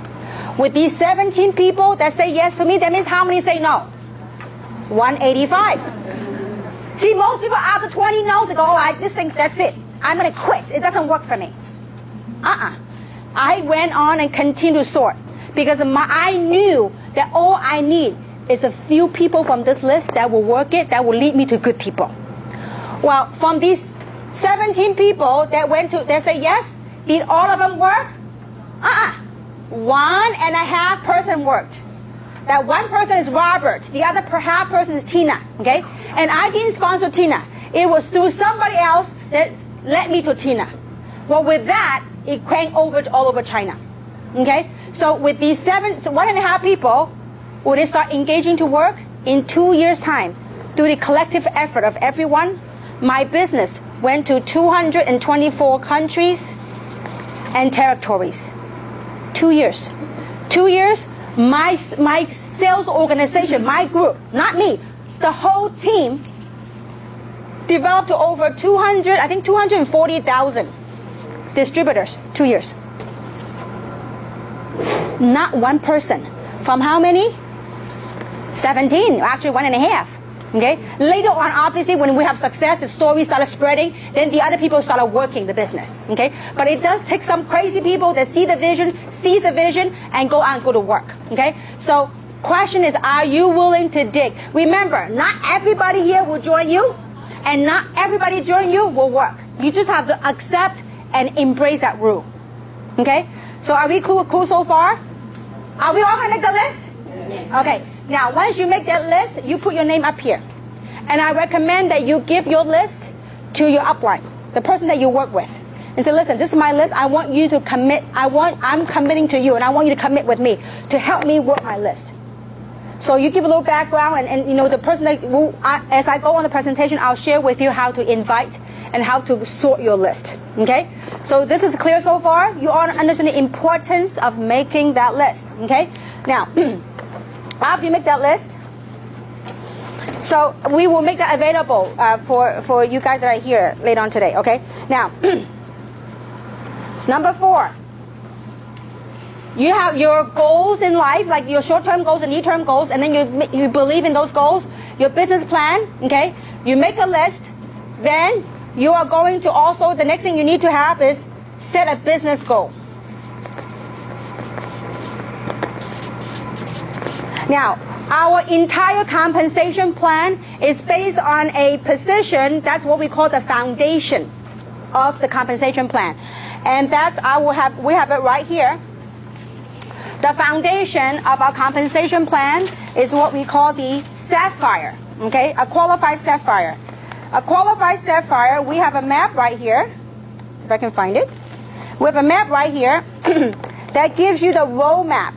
With these 17 people that say yes to me, that means how many say no? 185. See, most people after 20 no's, they go, oh, this thing, that's it. I'm going to quit. It doesn't work for me. I went on and continued to sort because I knew that all I need is a few people from this list that will work it, that will lead me to good people. Well, from these 17 people that say yes, did all of them work? 1.5 person worked. That one person is Robert. The other half person is Tina. Okay? And I didn't sponsor Tina. It was through somebody else that led me to Tina. Well, with that, it cranked over all over China. Okay? So with these 1.5 people, when they start engaging to work, in 2 years' time, through the collective effort of everyone, my business went to 224 countries and territories. 2 years. 2 years, my sales organization, my group, not me, the whole team developed to over 240,000 distributors. 2 years. Not one person. From how many? 17, actually 1.5. Okay? Later on, obviously, when we have success, the story started spreading, then the other people started working the business. Okay? But it does take some crazy people that sees the vision, and go out and go to work. Okay? So, question is, are you willing to dig? Remember, not everybody here will join you, and not everybody join you will work. You just have to accept and embrace that rule. Okay? So, are we cool so far? Are we all going to make the list? Yes. Okay. Now, once you make that list, you put your name up here. And I recommend that you give your list to your upline, the person that you work with. And say, listen, this is my list. I want you to commit. I'm committing to you, and I want you to commit with me to help me work my list. So you give a little background, and you know, the person that as I go on the presentation, I'll share with you how to invite and how to sort your list. Okay? So this is clear so far? You all understand the importance of making that list. Okay? Now, after you make that list, so we will make that available for you guys that are here later on today, okay? Now, number 4, you have your goals in life, like your short-term goals and near-term goals, and then you believe in those goals, your business plan, okay? You make a list, then you are going to also, the next thing you need to have is set a business goal. Now, our entire compensation plan is based on a position, that's what we call the foundation of the compensation plan. And that's, we have it right here. The foundation of our compensation plan is what we call the Sapphire, okay? A qualified Sapphire. A qualified Sapphire, we have a map right here, if I can find it. We have a map right here that gives you the roadmap.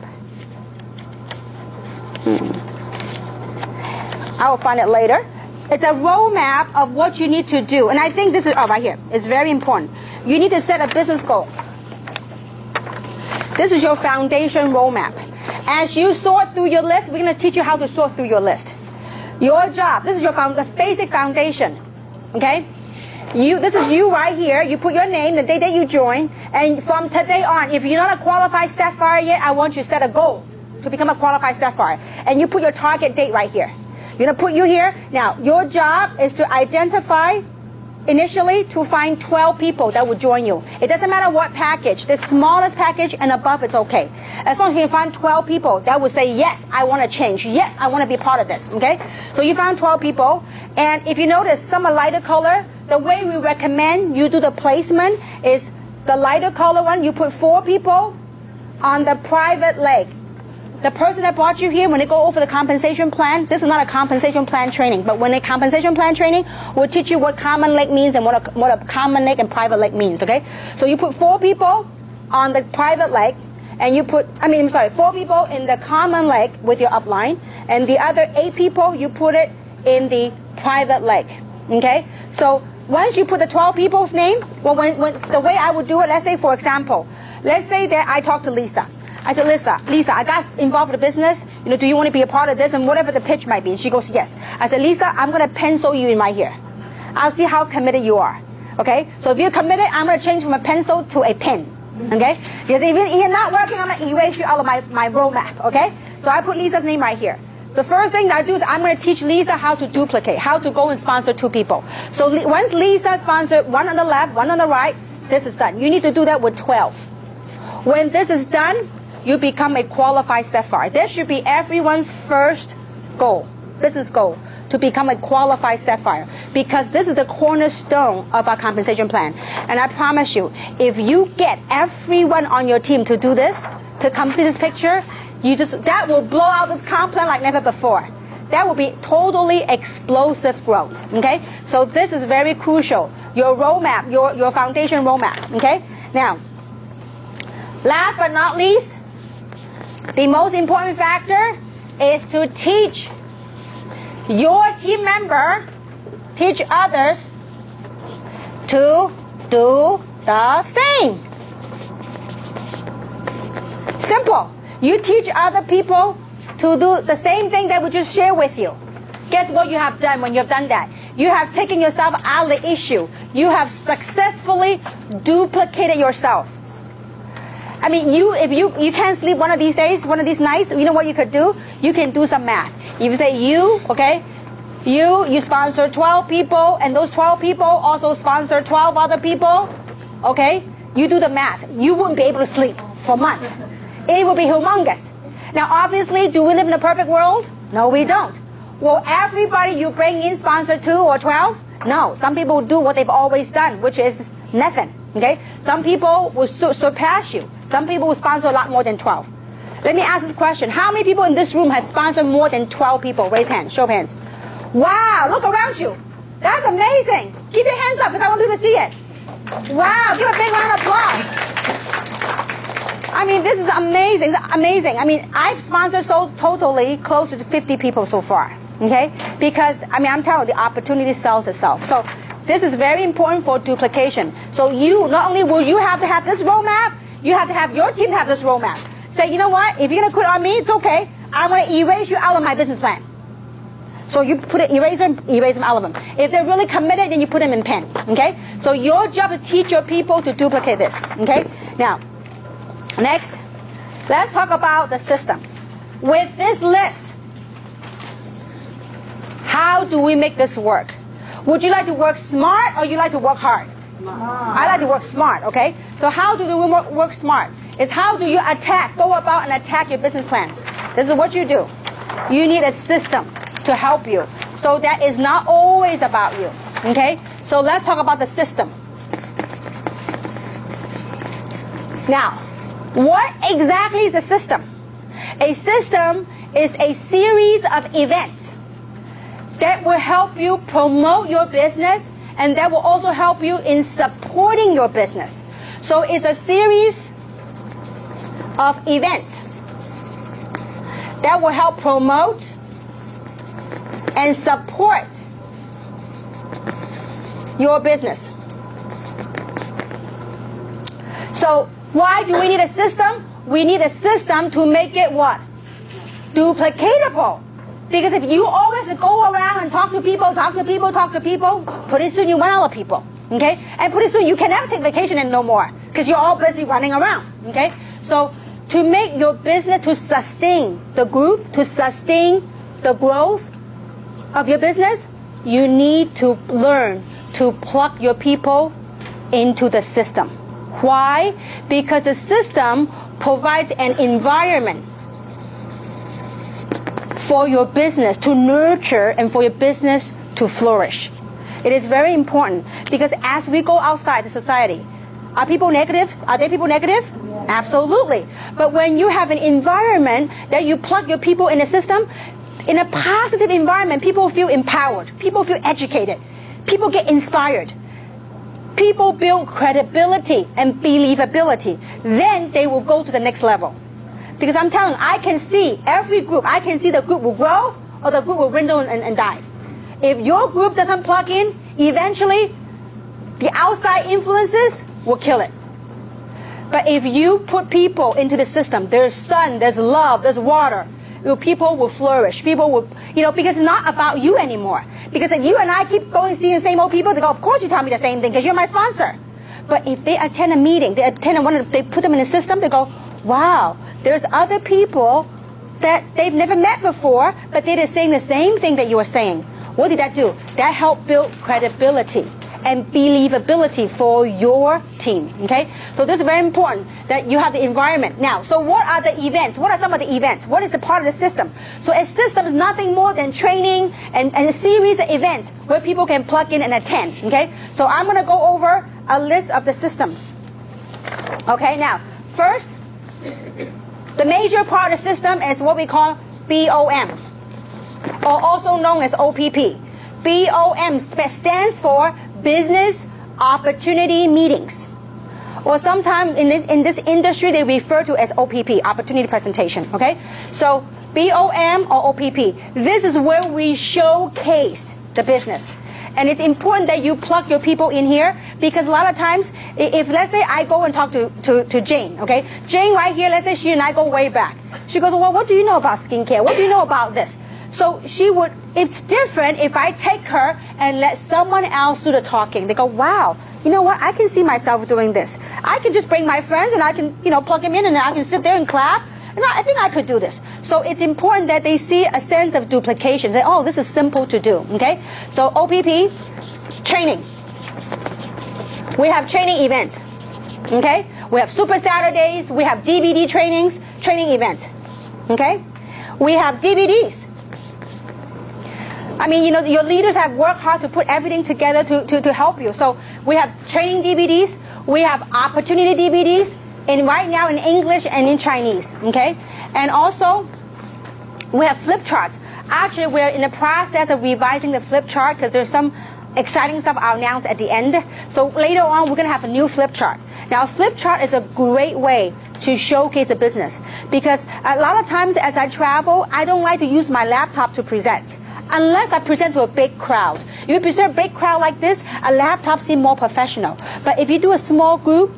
I will find it later. It's a roadmap of what you need to do. And I think this is, right here. It's very important. You need to set a business goal. This is your foundation roadmap. As you sort through your list, we're going to teach you how to sort through your list. Your job, this is the basic foundation. Okay? This is you right here. You put your name, the day that you join, and from today on, if you're not a qualified Sapphire yet, I want you to set a goal to become a qualified Sapphire. And you put your target date right here. You're going to put you here. Now, your job is to identify, initially, to find 12 people that will join you. It doesn't matter what package. The smallest package and above, it's okay. As long as you can find 12 people that will say, yes, I want to change. Yes, I want to be part of this. Okay? So you found 12 people. And if you notice, some are lighter color. The way we recommend you do the placement is the lighter color one. You put 4 people on the private leg. The person that brought you here, when they go over the compensation plan, this is not a compensation plan training, but when a compensation plan training, we'll teach you what common leg means and what a common leg and private leg means, okay? So you put 4 people on the private leg, and you put, 4 people in the common leg with your upline, and the other 8 people, you put it in the private leg, okay? So once you put the 12 people's name, well, when the way I would do it, let's say, for example, let's say that I talk to Lisa. I said, Lisa, I got involved with the business. Do you want to be a part of this? And whatever the pitch might be. And she goes, yes. I said, Lisa, I'm going to pencil you in right here. I'll see how committed you are. Okay? So if you're committed, I'm going to change from a pencil to a pen. Okay? Because if you're not working, I'm going to erase you out of my roadmap. Okay? So I put Lisa's name right here. The first thing that I do is I'm going to teach Lisa how to duplicate, how to go and sponsor 2 people. So once Lisa sponsored 1 on the left, 1 on the right, this is done. You need to do that with 12. When this is done, you become a qualified Sapphire. That should be everyone's first goal, business goal, to become a qualified Sapphire. Because this is the cornerstone of our compensation plan. And I promise you, if you get everyone on your team to do this, to complete this picture, that will blow out this comp plan like never before. That will be totally explosive growth. Okay? So this is very crucial. Your roadmap, your foundation roadmap. Okay? Now, last but not least, the most important factor is to teach your team member, teach others to do the same. Simple. You teach other people to do the same thing that we just shared with you. Guess what you have done when you've done that? You have taken yourself out of the issue. You have successfully duplicated yourself. I mean, if you can't sleep one of these days, one of these nights, you know what you could do? You can do some math. You say you sponsor 12 people, and those 12 people also sponsor 12 other people, okay? You do the math. You wouldn't be able to sleep for months. It would be humongous. Now, obviously, do we live in a perfect world? No, we don't. Will everybody you bring in sponsor 2 or 12? No. Some people do what they've always done, which is nothing. Okay? Some people will surpass you. Some people will sponsor a lot more than 12. Let me ask this question. How many people in this room have sponsored more than 12 people? Raise hands. Show of hands. Wow. Look around you. That's amazing. Keep your hands up because I want people to see it. Wow. Give a big round of applause. I mean, this is amazing. It's amazing. I mean, I've sponsored totally close to 50 people so far. Okay? Because, I mean, I'm telling you, the opportunity sells itself. So this is very important for duplication. So not only will you have to have this roadmap, you have to have your team have this roadmap. Say, you know what? If you're going to quit on me, it's okay. I'm going to erase you out of my business plan. So you put an erase them out of them. If they're really committed, then you put them in pen. Okay? So your job is to teach your people to duplicate this. Okay? Now, next, let's talk about the system. With this list, how do we make this work? Would you like to work smart or you like to work hard? Smart. I like to work smart, okay? So how do we work smart? It's how do you go about and attack your business plan. This is what you do. You need a system to help you. So that is not always about you, okay? So let's talk about the system. Now, what exactly is a system? A system is a series of events that will help you promote your business and that will also help you in supporting your business. So it's a series of events that will help promote and support your business. So why do we need a system? We need a system to make it what? Duplicatable. Because if you always go around and talk to people, pretty soon you run out of people. Okay? And pretty soon you can never take vacation and no more. Because you're all busy running around. Okay? So to make your business, to sustain the group, to sustain the growth of your business, you need to learn to plug your people into the system. Why? Because the system provides an environment for your business to nurture and for your business to flourish. It is very important because as we go outside the society, are people negative? Are there people negative? Absolutely. But when you have an environment that you plug your people in the system, in a positive environment, people feel empowered. People feel educated. People get inspired. People build credibility and believability. Then they will go to the next level. Because I'm telling you, I can see every group. I can see the group will grow or the group will dwindle and die. If your group doesn't plug in, eventually the outside influences will kill it. But if you put people into the system, there's sun, there's love, there's water, people will flourish. People will, because it's not about you anymore. Because if you and I keep going seeing the same old people, they go, of course you tell me the same thing because you're my sponsor. But if they attend a meeting, they put them in the system, they go, wow, there's other people that they've never met before, but they're saying the same thing that you are saying. What did that do? That helped build credibility and believability for your team. Okay? So this is very important that you have the environment. Now, so what are the events? What are some of the events? What is the part of the system? So a system is nothing more than training and a series of events where people can plug in and attend. Okay? So I'm going to go over a list of the systems. Okay? Now, first, the major part of the system is what we call BOM, or also known as OPP. BOM stands for Business Opportunity Meetings, or sometimes in this industry they refer to as OPP, Opportunity Presentation. Okay, so BOM or OPP. This is where we showcase the business, and it's important that you plug your people in here because a lot of times, if let's say I go and talk to Jane, okay, Jane right here, let's say she and I go way back. She goes, well, what do you know about skincare? What do you know about this? So it's different if I take her and let someone else do the talking. They go, wow, you know what? I can see myself doing this. I can just bring my friends and I can, plug them in and I can sit there and clap. And I think I could do this. So it's important that they see a sense of duplication. Say, oh, this is simple to do. Okay? So OPP, training. We have training events. Okay? We have Super Saturdays. We have DVD trainings, training events. Okay? We have DVDs. I mean, your leaders have worked hard to put everything together to help you. So we have training DVDs, we have opportunity DVDs, and right now in English and in Chinese, okay? And also, we have flip charts. Actually, we're in the process of revising the flip chart because there's some exciting stuff I'll announce at the end. So later on, we're going to have a new flip chart. Now, a flip chart is a great way to showcase a business because a lot of times as I travel, I don't like to use my laptop to present. Unless I present to a big crowd. If you present a big crowd like this, a laptop seems more professional. But if you do a small group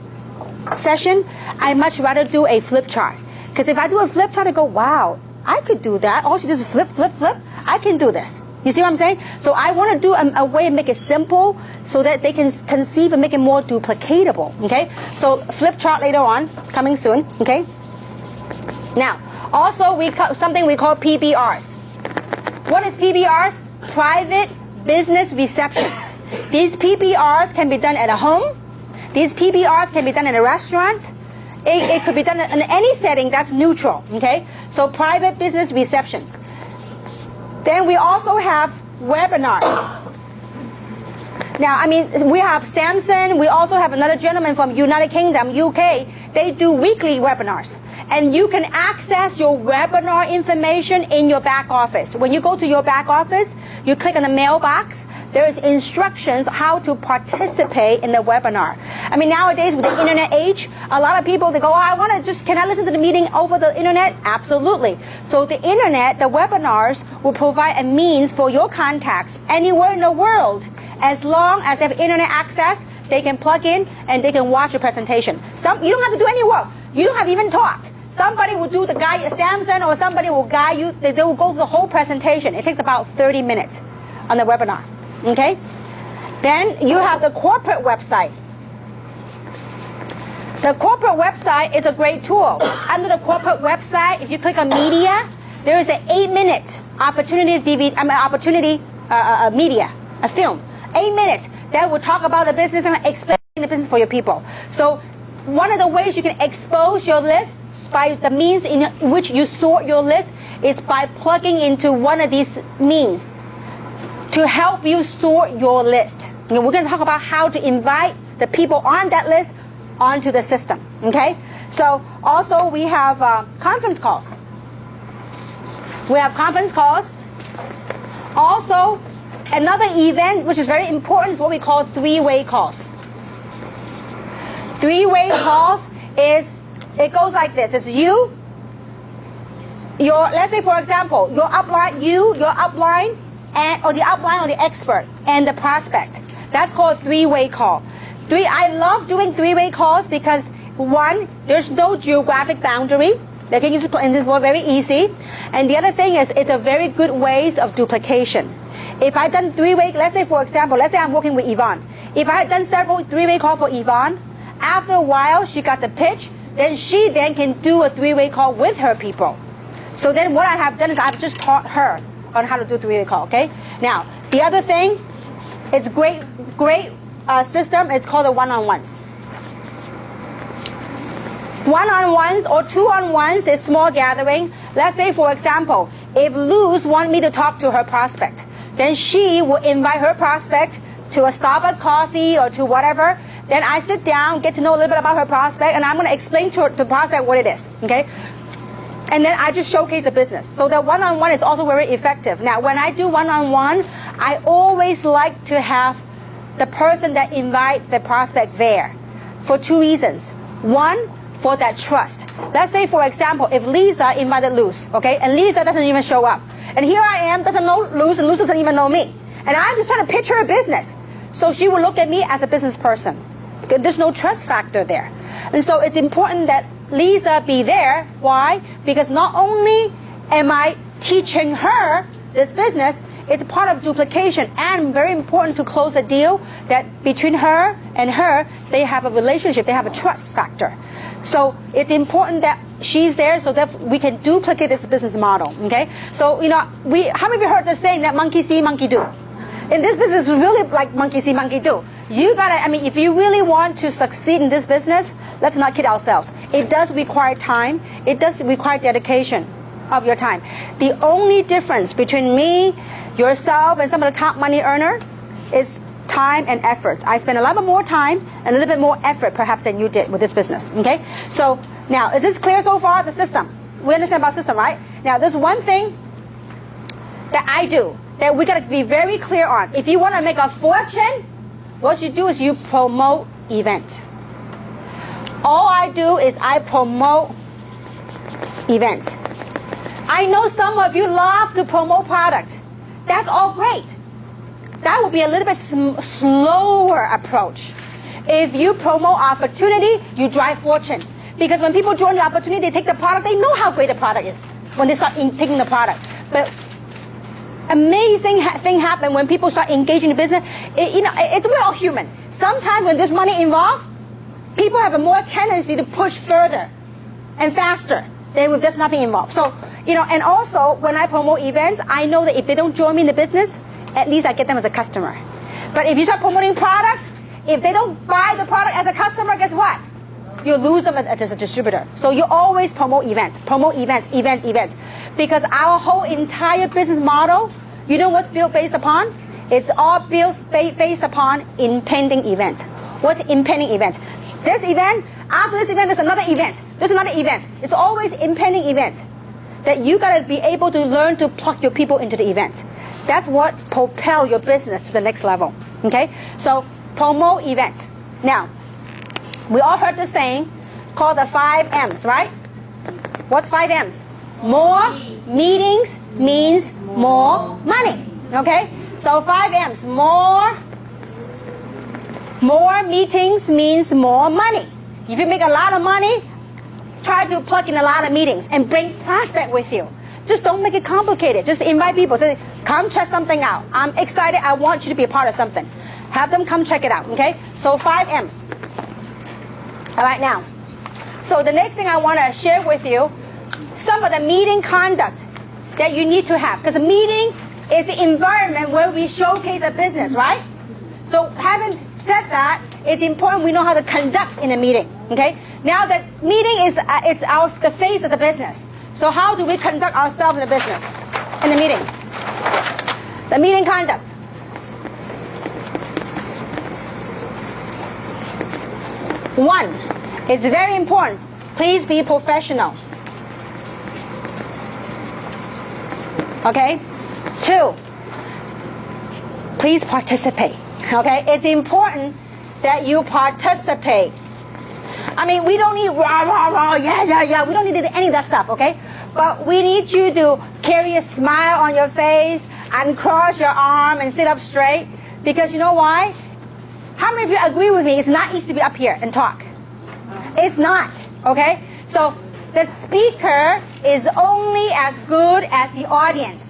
session, I much rather do a flip chart. Because if I do a flip chart, I go, wow, I could do that. All she does is flip, flip, flip. I can do this. You see what I'm saying? So I want to do a way to make it simple so that they can conceive and make it more duplicatable. Okay? So flip chart later on, coming soon. Okay? Now, also something we call PBRs. What is PBRs? Private Business Receptions. These PBRs can be done at a home. These PBRs can be done in a restaurant. It could be done in any setting that's neutral. Okay? So private business receptions. Then we also have webinars. Now, I mean, we have Samson. We also have another gentleman from United Kingdom, UK. They do weekly webinars. And you can access your webinar information in your back office. When you go to your back office, you click on the mailbox. There's instructions how to participate in the webinar. I mean, nowadays with the internet age, a lot of people, they go, oh, can I listen to the meeting over the internet? Absolutely. So the internet, the webinars will provide a means for your contacts anywhere in the world As long as they have internet access, they can plug in and they can watch your presentation. You don't have to do any work. You don't have to even talk. Somebody will do the guide, Samson or somebody will guide you. They will go through the whole presentation. It takes about 30 minutes on the webinar. Okay? Then you have the corporate website. The corporate website is a great tool. Under the corporate website, if you click on media, there is an 8-minute media, a film. 8 minutes that will talk about the business and explain the business for your people. So one of the ways you can expose your list by the means in which you sort your list is by plugging into one of these means to help you sort your list. Okay, we're going to talk about how to invite the people on that list onto the system. Okay, so also we have conference calls. We have conference calls. Also, another event which is very important is what we call three-way calls. Three-way calls it goes like this. It's you, let's say for example, your upline, or the upline or the expert and the prospect. That's called three-way call. I love doing three-way calls because one, there's no geographic boundary. They can use it very easy. And the other thing is it's a very good ways of duplication. If I've done three-way, let's say for example, let's say I'm working with Yvonne. If I had done several three-way calls for Yvonne, after a while she got the pitch, then she then can do a three-way call with her people. So then what I have done is I've just taught her on how to do three-way call, okay? Now, the other thing, it's great system is called the one-on-ones. One-on-ones or two-on-ones is small gathering. Let's say, for example, if Luz wants me to talk to her prospect, then she will invite her prospect to a Starbucks coffee or to whatever. Then I sit down, get to know a little bit about her prospect, and I'm going to explain to the prospect what it is, okay? And then I just showcase the business. So that one-on-one is also very effective. Now, when I do one-on-one, I always like to have the person that invite the prospect there for two reasons. One, for that trust. Let's say, for example, if Lisa invited Luz, okay, and Lisa doesn't even show up. And here I am, doesn't know Luz, and Luz doesn't even know me. And I'm just trying to pitch her a business. So she will look at me as a business person. There's no trust factor there. And so it's important that Lisa be there. Why? Because not only am I teaching her this business, it's part of duplication and very important to close a deal that between her and her, they have a relationship, they have a trust factor. So it's important that she's there so that we can duplicate this business model, okay? So, how many of you heard the saying that monkey see, monkey do? In this business, it's really like monkey see, monkey do. You gotta, if you really want to succeed in this business, let's not kid ourselves. It does require time. It does require dedication of your time. The only difference between me, yourself, and some of the top money earner is time and effort. I spend a lot more time and a little bit more effort perhaps than you did with this business, okay? So now, is this clear so far, the system? We understand about system, right? Now, there's one thing that I do that we gotta be very clear on. If you wanna make a fortune, what you do is you promote events. All I do is I promote events. I know some of you love to promote product. That's all great. That would be a little bit slower approach. If you promote opportunity, you drive fortune. Because when people join the opportunity, they take the product, they know how great the product is when they start taking the product. But amazing thing happen when people start engaging in business. We're all human. Sometimes when there's money involved, people have a more tendency to push further and faster than if there's nothing involved. So, and also when I promote events, I know that if they don't join me in the business, at least I get them as a customer. But if you start promoting products, if they don't buy the product as a customer, guess what? You lose them as a distributor. So you always promote events, events. Because our whole entire business model, you know what's built based upon? It's all built based upon impending events. What's impending events? This event, after this event, there's another event. There's another event. It's always impending events that you got to be able to learn to plug your people into the event. That's what propel your business to the next level. Okay? So promote events. Now, we all heard the saying called the 5 M's, right? What's 5 M's? More meetings means more money. Okay? So 5 M's, more More meetings means more money. If you make a lot of money, try to plug in a lot of meetings and bring prospect with you. Just don't make it complicated. Just invite people. Say, come check something out. I'm excited. I want you to be a part of something. Have them come check it out, okay? So 5 M's. All right, now. So the next thing I want to share with you, some of the meeting conduct that you need to have. Because a meeting is the environment where we showcase a business, right? So having said that, it's important we know how to conduct in a meeting, okay? Now the meeting is the face of the business. So how do we conduct ourselves in the business, in the meeting? The meeting conduct. One, it's very important. Please be professional. Okay? 2, please participate. Okay? It's important that you participate. I mean, we don't need rah, rah, rah, yeah, yeah, yeah. We don't need any of that stuff, okay? But we need you to carry a smile on your face and cross your arm and sit up straight. Because you know why? How many of you agree with me? It's not easy to be up here and talk. It's not, okay? So the speaker is only as good as the audience.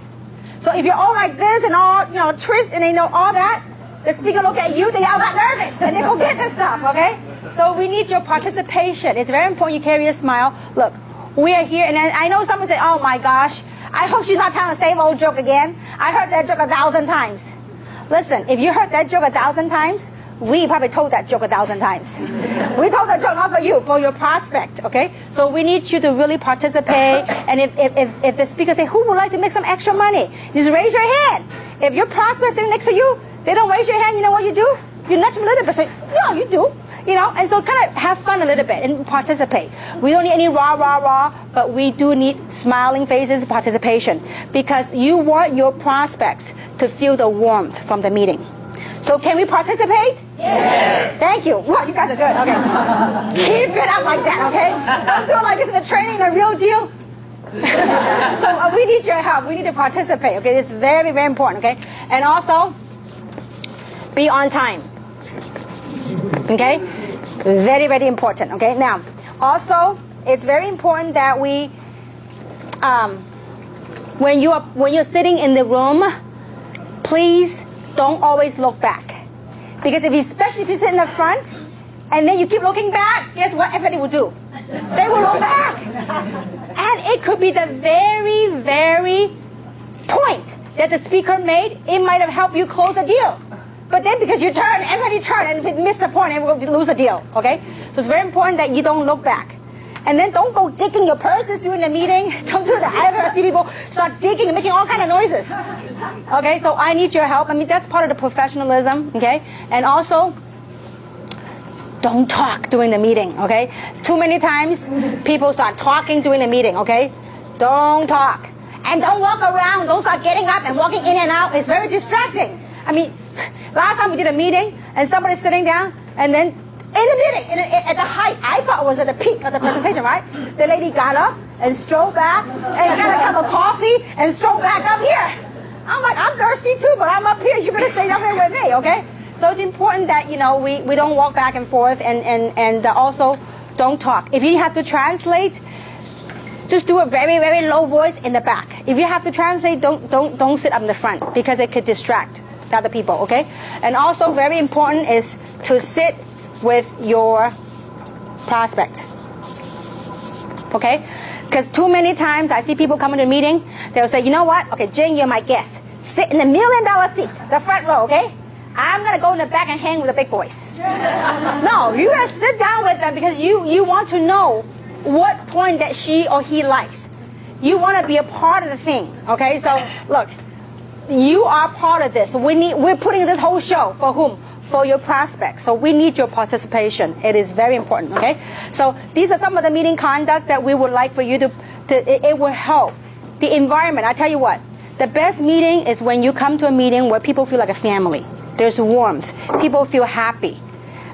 So if you're all like this and all, you know, twist and they know all that, the speaker look at you, they all got nervous and they go get this stuff, okay? So we need your participation. It's very important you carry a smile. Look, we are here, and I know someone say, oh my gosh, I hope she's not telling the same old joke again. I heard that joke 1,000 times. Listen, if you heard that joke 1,000 times, we probably told that joke 1,000 times. We told that joke not for you, for your prospect, okay? So we need you to really participate. And if the speaker say, who would like to make some extra money? Just raise your hand. If your prospect sitting next to you, they don't raise your hand, you know what you do? You nudge them a little bit. Say, yeah, you do. You know, and so kind of have fun a little bit and participate. We don't need any rah, rah, rah, but we do need smiling faces, participation. Because you want your prospects to feel the warmth from the meeting. So can we participate? Yes. Thank you. Well, you guys are good. Okay. Keep it up like that, okay? Don't feel like this is a training, the real deal. So we need your help. We need to participate, okay? It's very, very important, okay? And also, be on time. Okay? Very, very important, okay? Now, also, it's very important that we, when you're sitting in the room, please don't always look back. Because especially if you sit in the front, and then you keep looking back, guess what everybody will do? They will look back. And it could be the very, very point that the speaker made, it might have helped you close a deal. But then because you turn, everybody turn and miss the point and we'll lose a deal, okay? So it's very important that you don't look back. And then don't go digging your purses during the meeting. Don't do that. I've ever seen people start digging and making all kind of noises. Okay, so I need your help. I mean, that's part of the professionalism, okay? And also, don't talk during the meeting, okay? Too many times, people start talking during the meeting, okay? Don't talk. And don't walk around. Don't start getting up and walking in and out. It's very distracting. I mean, last time we did a meeting, and somebody's sitting down, and then in the meeting, at the height, I thought it was at the peak of the presentation, right? The lady got up and strolled back and got a cup of coffee and strolled back up here. I'm like, I'm thirsty too, but I'm up here. You better stay up here with me, okay? So it's important that, you know, we don't walk back and forth, and also don't talk. If you have to translate, just do a very, very low voice in the back. If you have to translate, don't sit up in the front because it could distract the other people, okay? And also very important is to sit with your prospect, okay? Because too many times I see people come into a meeting, they'll say, you know what? Okay, Jane, you're my guest. Sit in the $1 million seat, the front row, okay? I'm going to go in the back and hang with the big boys. No, you got to sit down with them because you want to know what point that she or he likes. You want to be a part of the thing, okay? So, look, you are part of this. We're putting this whole show for whom? For your prospects. So we need your participation. It is very important, okay? So these are some of the meeting conducts that we would like for you to it will help. The environment, I tell you what, the best meeting is when you come to a meeting where people feel like a family. There's warmth. People feel happy.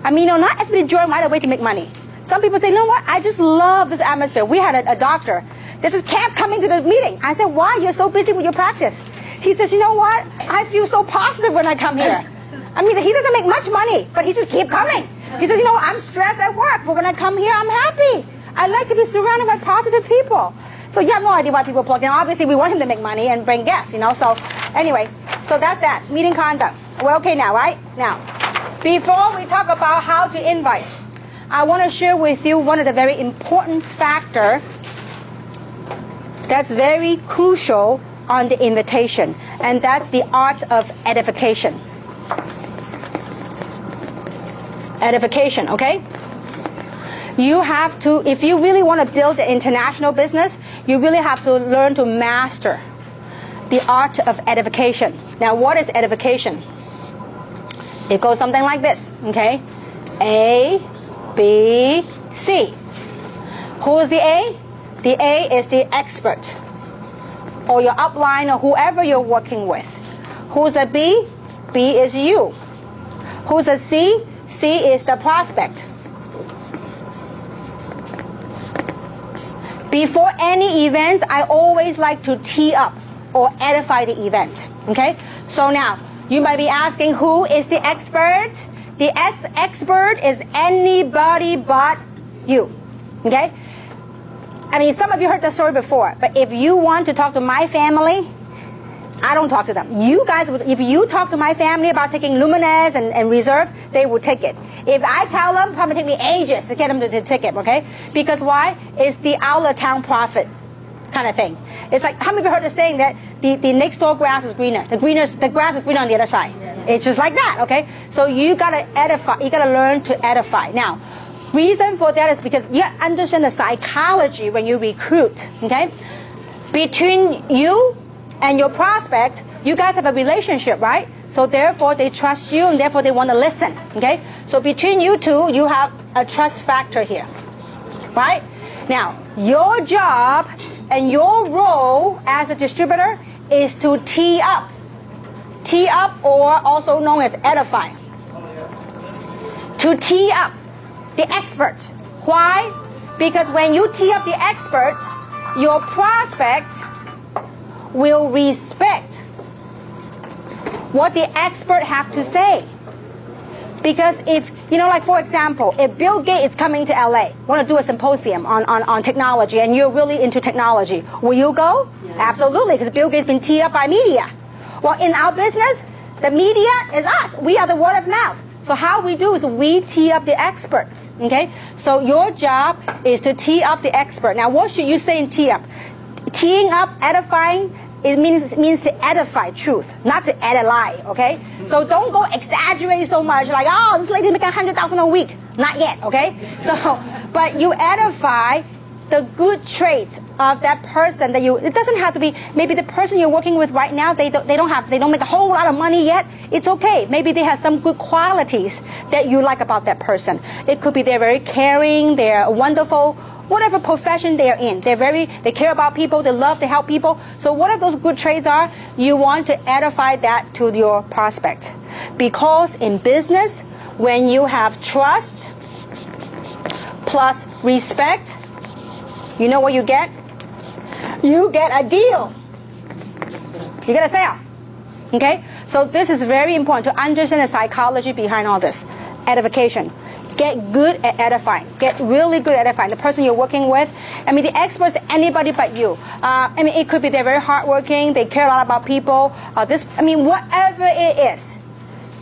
I mean, you know, not everybody join right away to make money. Some people say, you know what, I just love this atmosphere. We had a doctor that just kept coming to the meeting. I said, why? You're so busy with your practice. He says, you know what, I feel so positive when I come here. I mean, he doesn't make much money, but he just keep coming. He says, I'm stressed at work, but when I come here, I'm happy. I like to be surrounded by positive people. So you have no idea why people plug in. Obviously, we want him to make money and bring guests, So anyway, so that's that. Meeting conduct. We're okay now, right? Now, before we talk about how to invite, I want to share with you one of the very important factors that's very crucial on the invitation, and that's the art of edification. Edification, okay? You have to, if you really want to build an international business, you really have to learn to master the art of edification. Now, what is edification? It goes something like this, okay? A, B, C. Who is the A? The A is the expert, or your upline, or whoever you're working with. Who's a B? B is you. Who's a C? C is the prospect. Before any events, I always like to tee up or edify the event. Okay? So now, you might be asking, who is the expert? The expert is anybody but you. Okay? I mean, some of you heard the story before, but if you want to talk to my family, I don't talk to them. You guys, if you talk to my family about taking Luminous and Reserve, they will take it. If I tell them, probably take me ages to get them to take it, okay? Because why? It's the out-of-town prophet kind of thing. It's like, how many of you heard the saying that the next door grass is greener? The grass is greener on the other side. It's just like that, okay? So you gotta edify, you gotta learn to edify. Now, reason for that is because you understand the psychology when you recruit, okay? Between you and your prospect, you guys have a relationship, right? So therefore, they trust you, and therefore they want to listen, okay? So between you two, you have a trust factor here, right? Now, your job and your role as a distributor is to tee up. Tee up, or also known as edify. To tee up the expert. Why? Because when you tee up the expert, your prospect will respect what the expert have to say. Because if, like for example, if Bill Gates is coming to LA, want to do a symposium on technology, and you're really into technology, will you go? Yes. Absolutely, because Bill Gates has been teed up by media. Well, in our business, the media is us. We are the word of mouth. So how we do is we tee up the experts, okay? So your job is to tee up the expert. Now, what should you say in tee up? Teeing up, edifying, it means to edify truth, not to add a lie, okay? So don't go exaggerate so much, like, oh, this lady making $100,000 a week. Not yet, okay? So, but you edify the good traits of that person that it doesn't have to be, maybe the person you're working with right now, they don't make a whole lot of money yet. It's okay. Maybe they have some good qualities that you like about that person. It could be they're very caring, they're wonderful, whatever profession they're in. They care about people, they love to help people. So whatever those good traits are, you want to edify that to your prospect. Because in business, when you have trust plus respect, you know what you get? You get a deal. You get a sale. Okay? So this is very important to understand the psychology behind all this. Edification. Get good at edifying. Get really good at edifying. The person you're working with, I mean, the experts, anybody but you. I mean, it could be they're very hardworking. They care a lot about people. Whatever it is.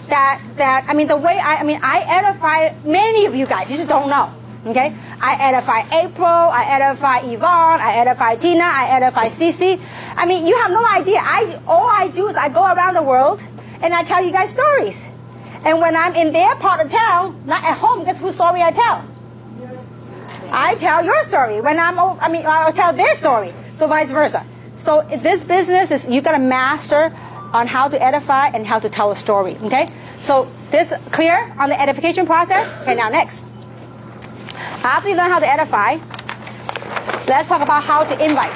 The way I edify many of you guys. You just don't know. Okay? I edify April, I edify Yvonne, I edify Tina, I edify Cece. I mean, you have no idea. All I do is I go around the world and I tell you guys stories. And when I'm in their part of town, not at home, guess whose story I tell? I tell your story. I'll tell their story. So vice versa. So this business is, you got to master on how to edify and how to tell a story. Okay? So this clear on the edification process? Okay, now next. After you learn how to edify, let's talk about how to invite.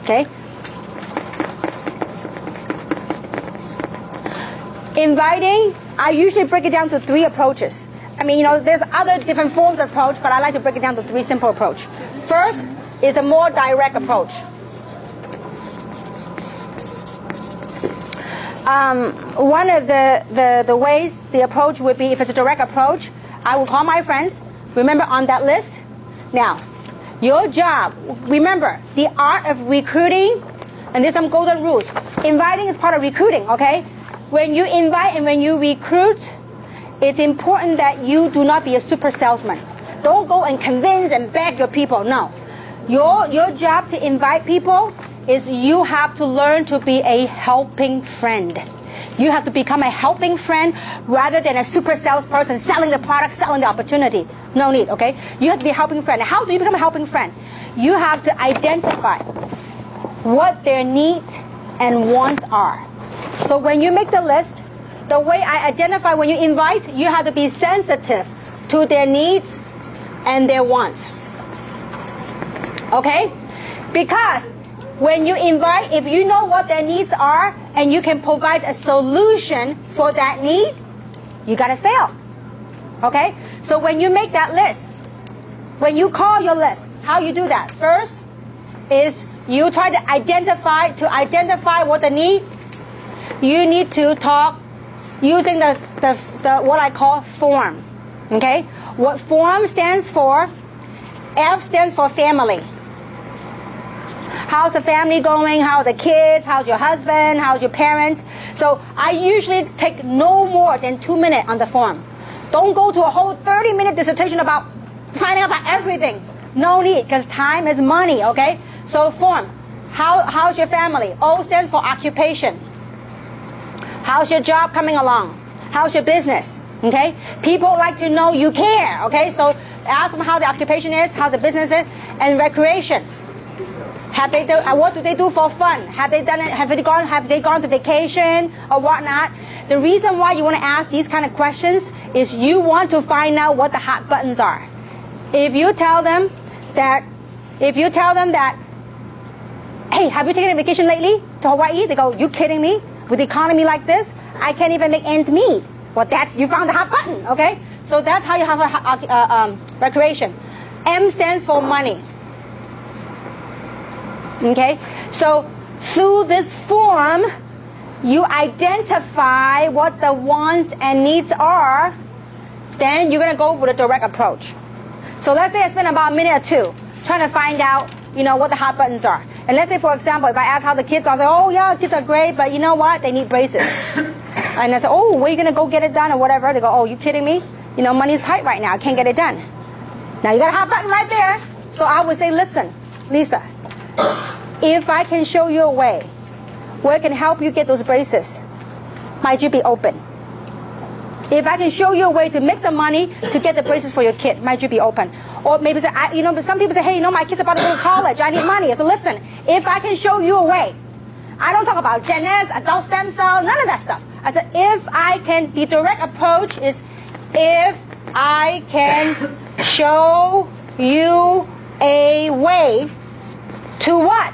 Okay? Inviting, I usually break it down to 3 approaches. There's other different forms of approach, but I like to break it down to 3 simple approaches. First is a more direct approach. One of the ways, the approach would be, if it's a direct approach, I will call my friends, remember, on that list. Now, your job, remember, the art of recruiting, and there's some golden rules. Inviting is part of recruiting, okay? When you invite and when you recruit, it's important that you do not be a super salesman. Don't go and convince and beg your people, no. Your job to invite people is you have to learn to be a helping friend. You have to become a helping friend rather than a super salesperson selling the product, selling the opportunity. No need, okay? You have to be a helping friend. How do you become a helping friend? You have to identify what their needs and wants are. So when you make the list, the way I identify when you invite, you have to be sensitive to their needs and their wants. Okay? Because when you invite, if you know what their needs are and you can provide a solution for that need, you got a sale. Okay? So when you make that list, when you call your list, how you do that? First is you try to identify what the need. You need to talk using the what I call form. Okay? What form stands for? F stands for family. How's the family going? How are the kids? How's your husband? How's your parents? So I usually take no more than 2 minutes on the form. Don't go to a whole 30-minute dissertation about finding out about everything. No need, because time is money, okay? So form. How's your family? O stands for occupation. How's your job coming along? How's your business? Okay? People like to know you care, okay? So ask them how the occupation is, how the business is, and recreation. What do they do for fun? Have they gone to vacation or whatnot? The reason why you want to ask these kind of questions is you want to find out what the hot buttons are. If you tell them that, hey, have you taken a vacation lately to Hawaii? They go, you kidding me? With the economy like this, I can't even make ends meet. Well, you found the hot button, okay? So that's how you have a recreation. M stands for money. Okay? So through this form, you identify what the wants and needs are, then you're going to go with a direct approach. So let's say I spend about a minute or two trying to find out, what the hot buttons are. And let's say, for example, if I ask how the kids are, I say, oh, yeah, kids are great, but you know what? They need braces. And I say, oh, where are you going to go get it done or whatever? They go, oh, you kidding me? Money's tight right now. I can't get it done. Now, you got a hot button right there. So I would say, listen, Lisa, if I can show you a way where I can help you get those braces, might you be open? If I can show you a way to make the money to get the braces for your kid, might you be open? Or maybe say, some people say, hey, my kid's about to go to college. I need money. So listen, if I can show you a way, I don't talk about Jeunesse, adult stem cell, none of that stuff. I said, the direct approach is if I can show you a way to what?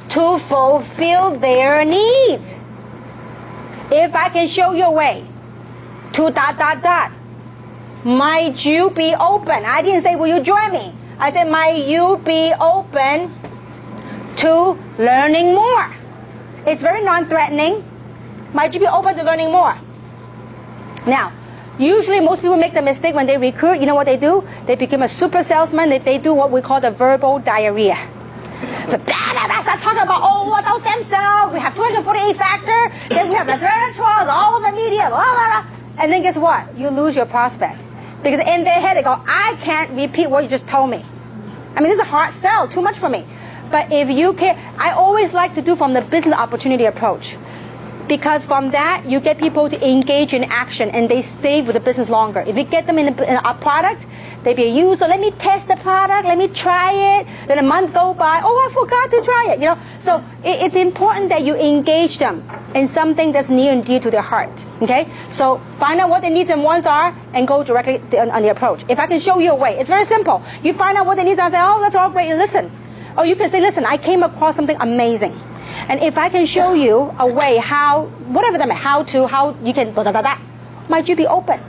To fulfill their needs. If I can show you a way to ... Might you be open? I didn't say, will you join me? I said, might you be open to learning more? It's very non-threatening. Might you be open to learning more? Now, usually most people make the mistake when they recruit. You know what they do? They become a super salesman. They do what we call the verbal diarrhea. Start talking about, adult stem cell, we have 248 factor, then we have resveratrol, all of the media, blah, blah, blah. And then guess what? You lose your prospect. Because in their head they go, I can't repeat what you just told me. I mean, this is a hard sell, too much for me. But if you can, I always like to do from the business opportunity approach. Because from that, you get people to engage in action and they stay with the business longer. If you get them in a product, they be a user. Let me test the product. Let me try it. Then a month go by. Oh, I forgot to try it. So it's important that you engage them in something that's near and dear to their heart. Okay? So find out what their needs and wants are and go directly on the approach. If I can show you a way, it's very simple. You find out what their needs are and say, oh, that's all great. And listen. Or you can say, listen, I came across something amazing. And if I can show you a way how you can, might you be open?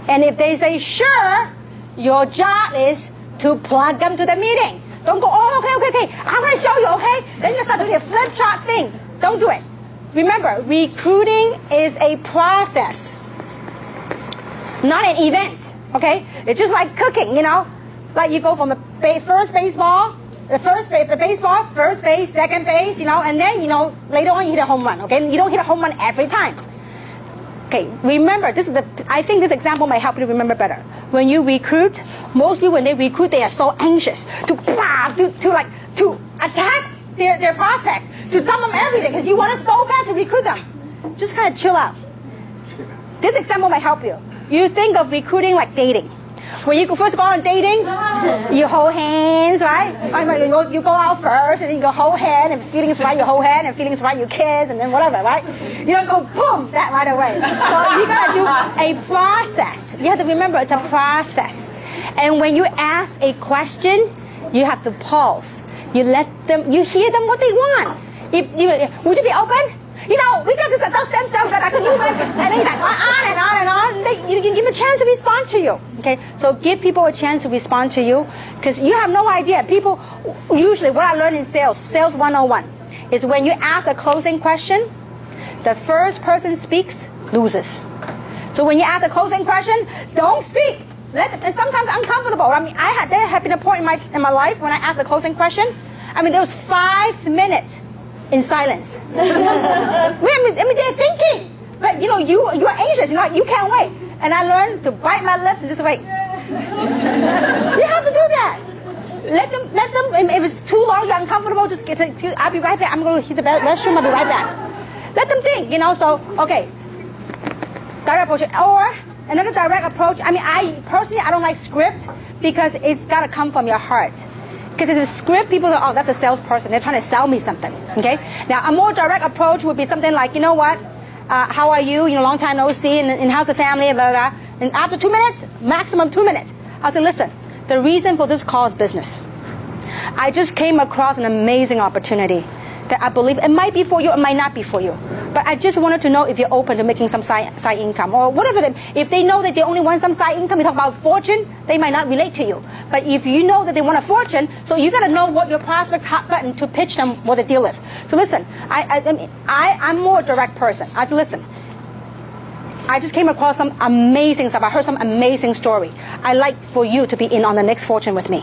And if they say, sure, your job is to plug them to the meeting. Don't go, oh, okay, I'm going to show you, okay? Then you start doing a flip chart thing. Don't do it. remember, recruiting is a process, not an event, okay? It's just like cooking, you know? Like you go from the first baseball, the baseball, first base, second base, you know, and then, you know, later on you hit a home run, okay? You don't hit a home run every time. Okay, remember, I think this example might help you to remember better. When you recruit, mostly when they recruit, they are so anxious to attack their prospect, to tell them everything, because you want it so bad to recruit them. Just kind of chill out. This example might help you. You think of recruiting like dating. When you first go on dating, you hold hands, right? You go out first, and then you go hold hand, and feelings right, you hold hand, and feelings right, you kiss, and then whatever, right? You don't go boom that right away. So you gotta do a process. You have to remember it's a process. And when you ask a question, you have to pause. You hear them what they want. Would you be open? You know, we got this adult stem cell that I could use, and then he's like on and on and on. You can give them a chance to respond to you. Okay, so give people a chance to respond to you, because you have no idea. People usually, what I learned in sales 101, is when you ask a closing question, the first person speaks loses. So when you ask a closing question, don't speak. It's sometimes uncomfortable. I mean, there have been a point in my life when I asked a closing question. I mean, there was 5 minutes in silence. I mean, they're thinking, but you know, you're anxious. You know, you can't wait. And I learned to bite my lips and just wait. You have to do that. Let them. If it's too long, you're uncomfortable. Just I'll be right back. I'm going to hit the restroom. I'll be right back. Let them think. You know. So okay. Direct approach, or another direct approach. I mean, I personally don't like script, because it's got to come from your heart. Because if it's a script, people go, oh, that's a salesperson. They're trying to sell me something. Okay. Now, a more direct approach would be something like, you know what? How are you? You know, long time no see, and how's the family? Blah, blah, blah. And after 2 minutes, maximum 2 minutes, I'll say, listen, the reason for this call is business. I just came across an amazing opportunity that I believe it might be for you, it might not be for you. But I just wanted to know if you're open to making some side income, or whatever. If they know that they only want some side income, you talk about fortune, they might not relate to you. But if you know that they want a fortune, so you got to know what your prospect's hot button to pitch them what the deal is. So listen, I'm more a direct person. I said, listen, I just came across some amazing stuff. I heard some amazing story. I'd like for you to be in on the next fortune with me.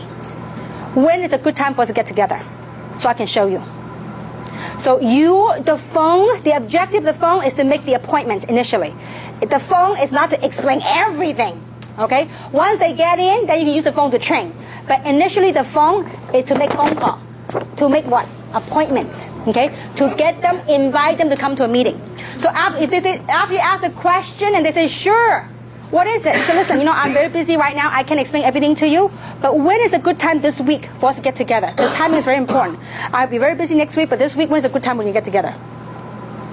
When is a good time for us to get together so I can show you? So the objective of the phone is to make the appointments initially. The phone is not to explain everything, okay? Once they get in, then you can use the phone to train. But initially the phone is to make phone call. To make what? Appointments, okay? To get them, invite them to come to a meeting. So after you ask a question and they say, sure, what is it? So listen, you know, I'm very busy right now. I can't explain everything to you. But when is a good time this week for us to get together? Because timing is very important. I'll be very busy next week, but this week, when is a good time when you get together?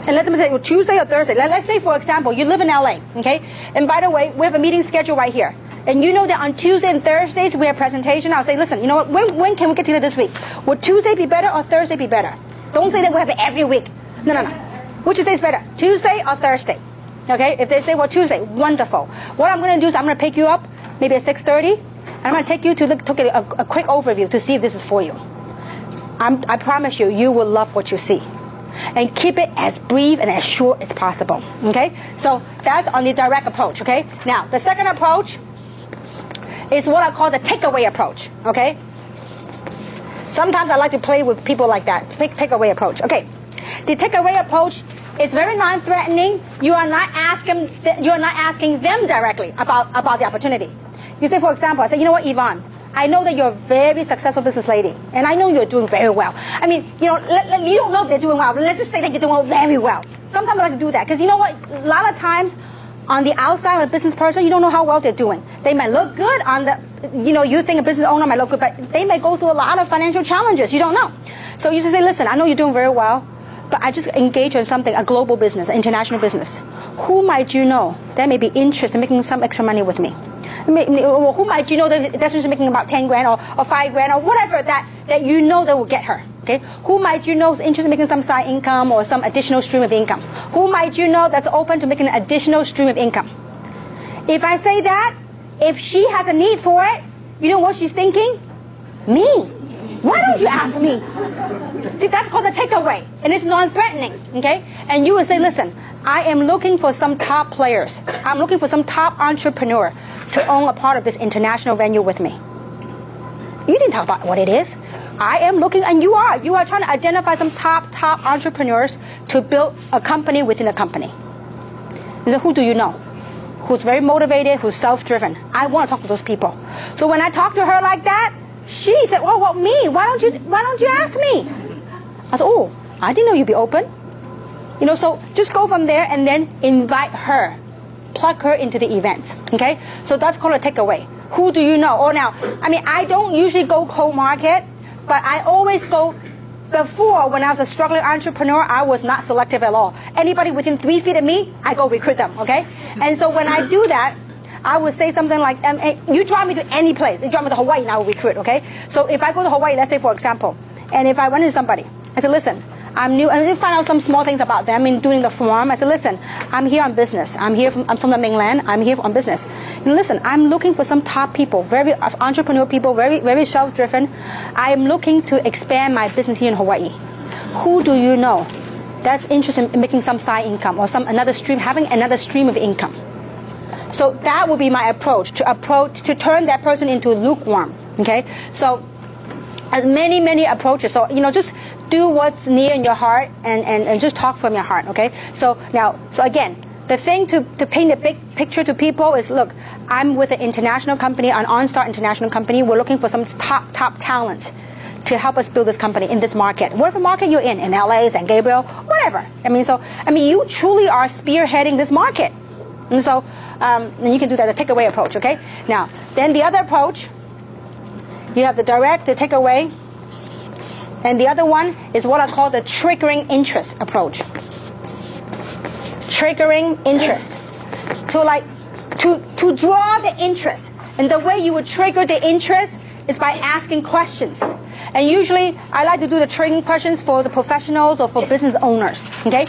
And let them say, well, Tuesday or Thursday. Let's say, for example, you live in LA, okay? And by the way, we have a meeting scheduled right here. And you know that on Tuesday and Thursdays, we have a presentation. I'll say, listen, you know what? When can we get together this week? Would Tuesday be better or Thursday be better? Don't say that we have it every week. No. Which day is better? Tuesday or Thursday? Okay, if they say, well, Tuesday, wonderful. What I'm going to do is I'm going to pick you up maybe at 6:30, and I'm going to take you to get a quick overview to see if this is for you. I promise you, you will love what you see. And keep it as brief and as short as possible. Okay, so that's on the direct approach. Okay, now the second approach is what I call the takeaway approach. Okay, sometimes I like to play with people like that. Takeaway approach. Okay, the takeaway approach. It's very non-threatening. You are not asking them directly about the opportunity. You say, for example, I say, you know what, Yvonne, I know that you're a very successful business lady, and I know you're doing very well. I mean, you know, you don't know if they're doing well, but let's just say that you're doing very well. Sometimes I like to do that, because you know what, a lot of times on the outside of a business person, you don't know how well they're doing. They might look good on the, you know, you think a business owner might look good, but they may go through a lot of financial challenges. You don't know. So you just say, listen, I know you're doing very well, but I just engage in something, a global business, an international business. Who might you know that may be interested in making some extra money with me? Or who might you know that that's just making about 10 grand or 5 grand or whatever that you know that will get her? Okay? Who might you know is interested in making some side income or some additional stream of income? Who might you know that's open to making an additional stream of income? If I say that, if she has a need for it, you know what she's thinking? Me. Why don't you ask me? See, that's called a takeaway, and it's non-threatening, okay? And you would say, listen, I am looking for some top players. I'm looking for some top entrepreneur to own a part of this international venue with me. You didn't talk about what it is. I am looking, and you are trying to identify some top entrepreneurs to build a company within a company. And so who do you know? Who's very motivated, who's self-driven? I want to talk to those people. So when I talked to her like that, she said, "Oh, well, me? Why don't you ask me?" I said, "Oh, I didn't know you'd be open." You know, so just go from there and then invite her, plug her into the event. Okay, so that's called a takeaway. Who do you know? Oh, now, I mean, I don't usually go cold market, but I always go. Before, when I was a struggling entrepreneur, I was not selective at all. Anybody within 3 feet of me, I go recruit them, okay? And so when I do that, I would say something like, you drive me to any place. You drive me to Hawaii, and I will recruit, okay? So if I go to Hawaii, let's say, for example, and if I run into somebody, I said, listen, I'm new, and I find out some small things about them in doing the form. I said, listen, I'm here on business. I'm from the mainland. I'm here on business. And listen, I'm looking for some top people, very entrepreneur people, very self-driven. I am looking to expand my business here in Hawaii. Who do you know that's interested in making some side income or another stream, having another stream of income? So that would be my approach to turn that person into lukewarm. Okay, so many approaches. So just do what's near in your heart and just talk from your heart. Okay. So again, the thing to paint a big picture to people is, look, I'm with an international company, an OnStar international company. We're looking for some top talent to help us build this company in this market. Whatever market you're in LA, San Gabriel, whatever. I mean, you truly are spearheading this market. And so, and you can do that, the takeaway approach. Okay. Now, then the other approach. You have the direct, the takeaway, and the other one is what I call the triggering interest approach. Triggering interest. To draw the interest. And the way you would trigger the interest is by asking questions. And usually, I like to do the triggering questions for the professionals or for business owners. Okay?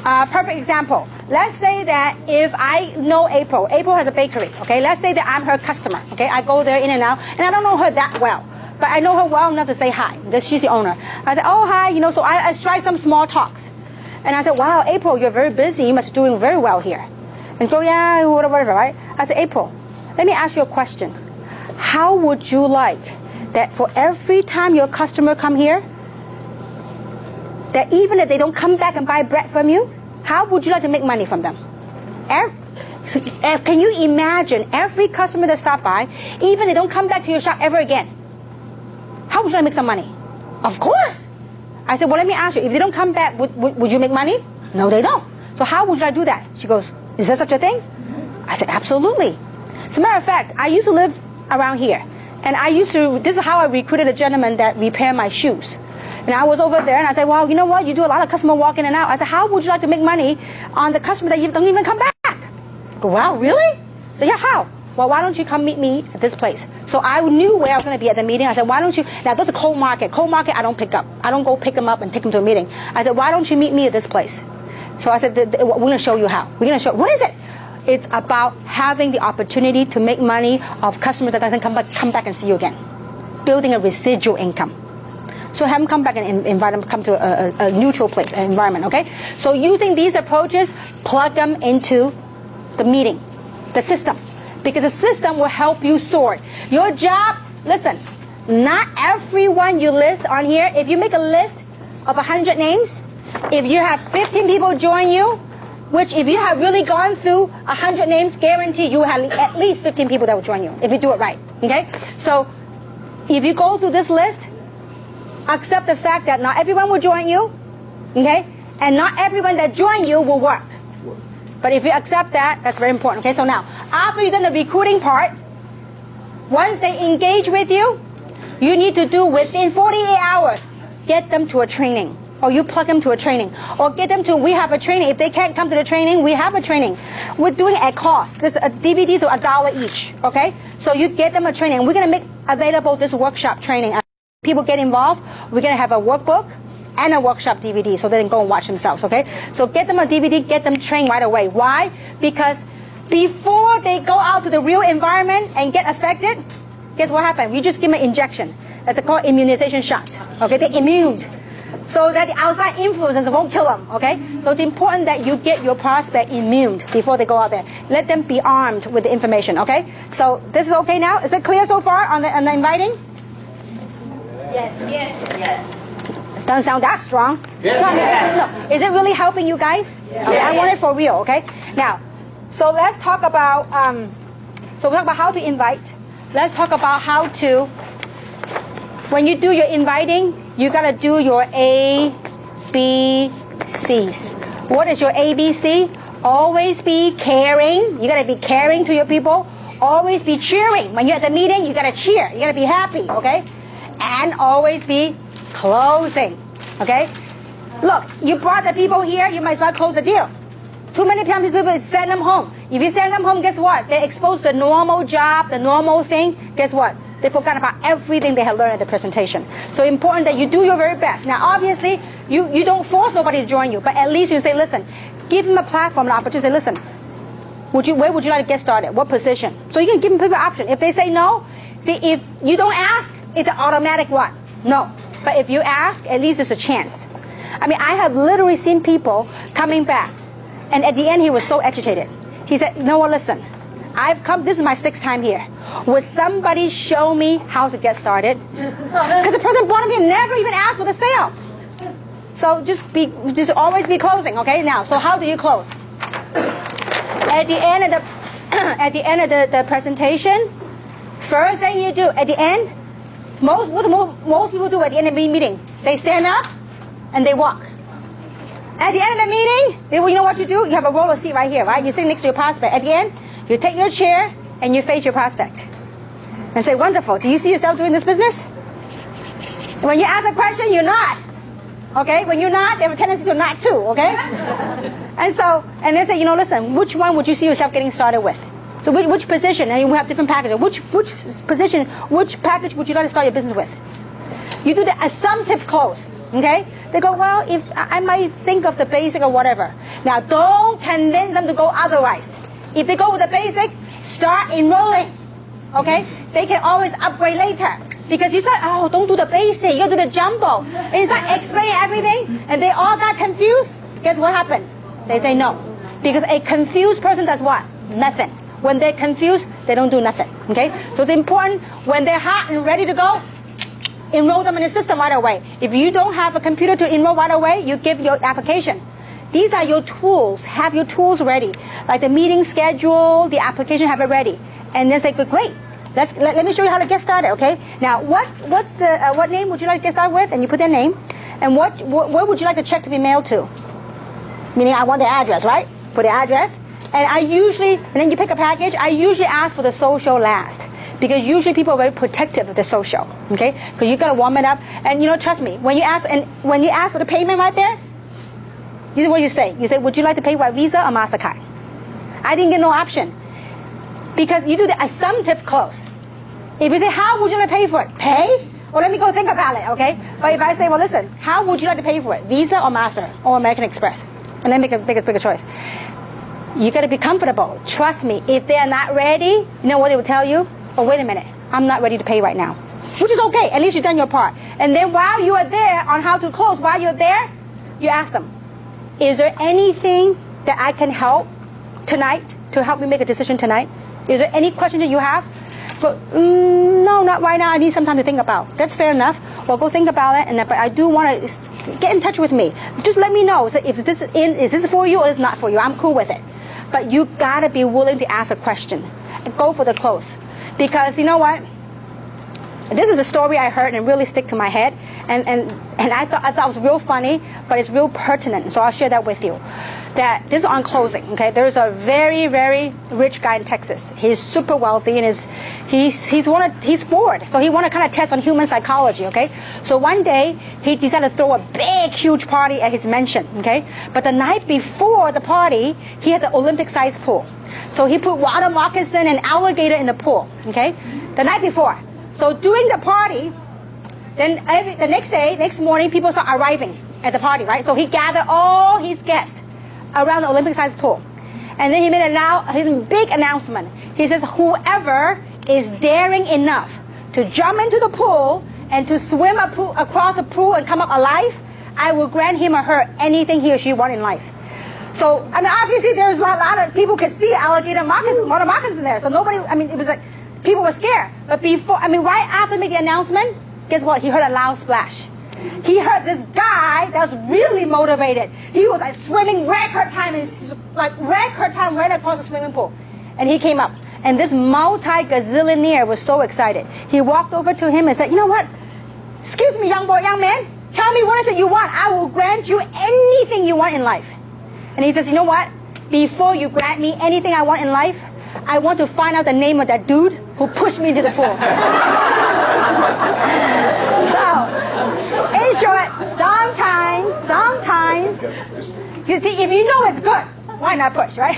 Perfect example. Let's say that if I know April has a bakery, okay? Let's say that I'm her customer, okay? I go there in and out, and I don't know her that well, but I know her well enough to say hi, because she's the owner. I say, oh, hi, so I strike some small talks. And I said, wow, April, you're very busy. You must be doing very well here. And go, yeah, whatever, right? I said, April, let me ask you a question. How would you like that for every time your customer come here, that even if they don't come back and buy bread from you, how would you like to make money from them? Can you imagine every customer that stop by, even if they don't come back to your shop ever again, how would you like to make some money? Of course. I said, well, let me ask you, if they don't come back, would you make money? No, they don't. So how would you like to do that? She goes, is there such a thing? I said, absolutely. As a matter of fact, I used to live around here. And this is how I recruited a gentleman that repaired my shoes. And I was over there, and I said, well, you know what? You do a lot of customer walk in and out. I said, how would you like to make money on the customer that you don't even come back? I go, wow, really? So yeah, how? Well, why don't you come meet me at this place? So I knew where I was going to be at the meeting. I said, why don't you? Now, those are cold market. Cold market, I don't pick up. I don't go pick them up and take them to a meeting. I said, why don't you meet me at this place? So I said, we're going to show you how. We're going to show. What is it? It's about having the opportunity to make money of customers that doesn't come back and see you again. Building a residual income. So have them come back and invite them to come to a neutral place, an environment, okay? So using these approaches, plug them into the meeting, the system. Because the system will help you sort. Your job, listen, not everyone you list on here, if you make a list of 100 names, if you have 15 people join you, which if you have really gone through 100 names, guarantee you have at least 15 people that will join you, if you do it right, okay? So if you go through this list, accept the fact that not everyone will join you, okay? And not everyone that join you will work. But if you accept that, that's very important, okay? So now, after you've done the recruiting part, once they engage with you, you need to do within 48 hours, get them to a training. Or you plug them to a training. Or get them to, we have a training. If they can't come to the training, we have a training. We're doing it at cost. This DVDs are $1 each, okay? So you get them a training. We're going to make available this workshop training. People get involved, we're going to have a workbook and a workshop DVD so they can go and watch themselves, okay? So get them a DVD, get them trained right away. Why? Because before they go out to the real environment and get affected, guess what happened? You just give them an injection. That's called immunization shot. Okay, they're immune, so that the outside influences won't kill them. Okay, so it's important that you get your prospect immune before they go out there. Let them be armed with the information. Okay, so this is okay now. Is it clear so far on the inviting? Yes. Yes. Doesn't sound that strong. Yes. No. Is it really helping you guys? Yes. Okay, I want it for real. Okay. Now, so let's talk about. So we talk about how to invite. Let's talk about how to. When you do your inviting, you gotta do your ABCs. What is your ABC? Always be caring. You gotta be caring to your people. Always be cheering. When you're at the meeting, you gotta cheer. You gotta be happy. Okay. And always be closing. Okay? Look, you brought the people here, you might as well close the deal. Too many times people send them home. If you send them home, guess what? They're exposed to the normal job, the normal thing. Guess what? They forgot about everything they had learned at the presentation. So important that you do your very best. Now, obviously, you don't force nobody to join you, but at least you say, listen, give them a platform, an opportunity. Say, listen, where would you like to get started? What position? So you can give them people an option. If they say no, see, if you don't ask, it's an automatic what? No. But if you ask, at least there's a chance. I mean, I have literally seen people coming back, and at the end he was so agitated. He said, no, well, listen, I've come, this is my 6th time here. Would somebody show me how to get started? Because the person brought me and never even asked for the sale. So just always be closing, okay? Now, so how do you close? At the end of the presentation, first thing you do at the end, most people do at the end of the meeting, they stand up and they walk. At the end of the meeting, you know what you do? You have a roller seat right here, right? You sit next to your prospect. At the end, you take your chair and you face your prospect and say, wonderful, do you see yourself doing this business? When you ask a question, you nod. Okay? When you nod, they have a tendency to nod too, okay? And they say, listen, which one would you see yourself getting started with? So which position, and you have different packages. Which position, which package would you like to start your business with? You do the assumptive close, okay? They go, well, if I might think of the basic or whatever. Now, don't convince them to go otherwise. If they go with the basic, start enrolling, okay? They can always upgrade later. Because you said, oh, don't do the basic, you got to do the jumbo. And you start explaining everything, and they all got confused. Guess what happened? They say no. Because a confused person does what? Nothing. When they're confused, they don't do nothing, okay? So it's important, when they're hot and ready to go, enroll them in the system right away. If you don't have a computer to enroll right away, you give your application. These are your tools. Have your tools ready. Like the meeting schedule, the application, have it ready. And then say, great, let me show you how to get started, okay? Now, what name would you like to get started with? And you put their name. And where would you like the check to be mailed to? Meaning I want the address, right? Put the address. And then you pick a package. I usually ask for the social last, because usually people are very protective of the social, okay? Because you gotta warm it up. And trust me, when you ask for the payment right there, this is what you say. You say, would you like to pay by Visa or MasterCard? I didn't get no option, because you do the assumptive close. If you say, how would you like to pay for it? Pay? Well, let me go think about it, okay? But if I say, well, listen, how would you like to pay for it? Visa or Master or American Express? And then make a bigger choice. You got to be comfortable. Trust me. If they are not ready, you know what they will tell you? Oh, wait a minute. I'm not ready to pay right now. Which is okay. At least you've done your part. And then while you are there on how to close, while you're there, you ask them, is there anything that I can help tonight to help me make a decision tonight? Is there any questions that you have? But no, not right now. I need some time to think about. That's fair enough. Well, go think about it. But I do want to get in touch with me. Just let me know. So if is this for you or is not for you? I'm cool with it. But you gotta be willing to ask a question. Go for the close. Because you know what? This is a story I heard and it really stick to my head. And I thought it was real funny, but it's real pertinent. So I'll share that with you. That this is on closing. Okay, there's a very, very rich guy in Texas. He's super wealthy and he's bored. So he want to kind of test on human psychology. Okay, so one day he decided to throw a big, huge party at his mansion. Okay, but the night before the party, he had an Olympic-sized pool. So he put water moccasin and alligator in the pool. Okay, the night before. So during the party, then the next morning, people start arriving at the party, right? So he gathered all his guests around the Olympic-sized pool. And then he made a big announcement. He says, whoever is daring enough to jump into the pool and to swim across a pool and come up alive, I will grant him or her anything he or she wants in life. So, I mean, obviously there's a lot of people could see alligator moccasins, water moccasins there. So nobody, I mean, it was like, people were scared. But before, I mean, right after making the announcement, guess what? He heard a loud splash. He heard this guy that was really motivated. He was like swimming record time, and like record time right across the swimming pool. And he came up. And this multi-gazillionaire was so excited. He walked over to him and said, you know what? Excuse me, young boy, young man. Tell me what is it you want. I will grant you anything you want in life. And he says, you know what? Before you grant me anything I want in life, I want to find out the name of that dude who pushed me into the pool. So, in short, sometimes, you see, if you know it's good, why not push, right?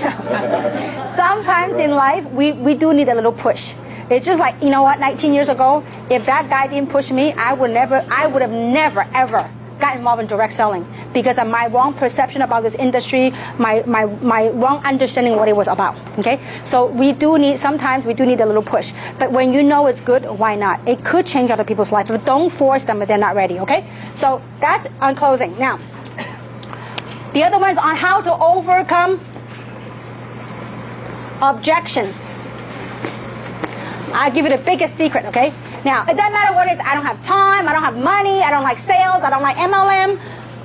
Sometimes in life, we do need a little push. It's just like, you know what, 19 years ago, if that guy didn't push me, I would have never, ever got involved in direct selling because of my wrong perception about this industry, my wrong understanding of what it was about, okay? So sometimes we do need a little push. But when you know it's good, why not? It could change other people's life, but don't force them if they're not ready, okay? So that's on closing. Now, the other one is on how to overcome objections. I'll give you the biggest secret, okay? Now, it doesn't matter what it is. I don't have time, I don't have money, I don't like sales, I don't like MLM,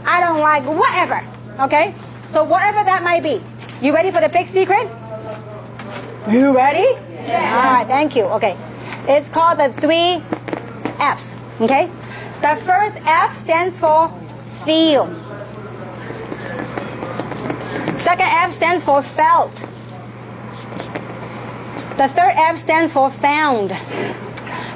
I don't like whatever, okay? So whatever that might be. You ready for the big secret? You ready? Yeah. All right, thank you. Okay. It's called the 3 F's, okay? The first F stands for feel. Second F stands for felt. The third F stands for found.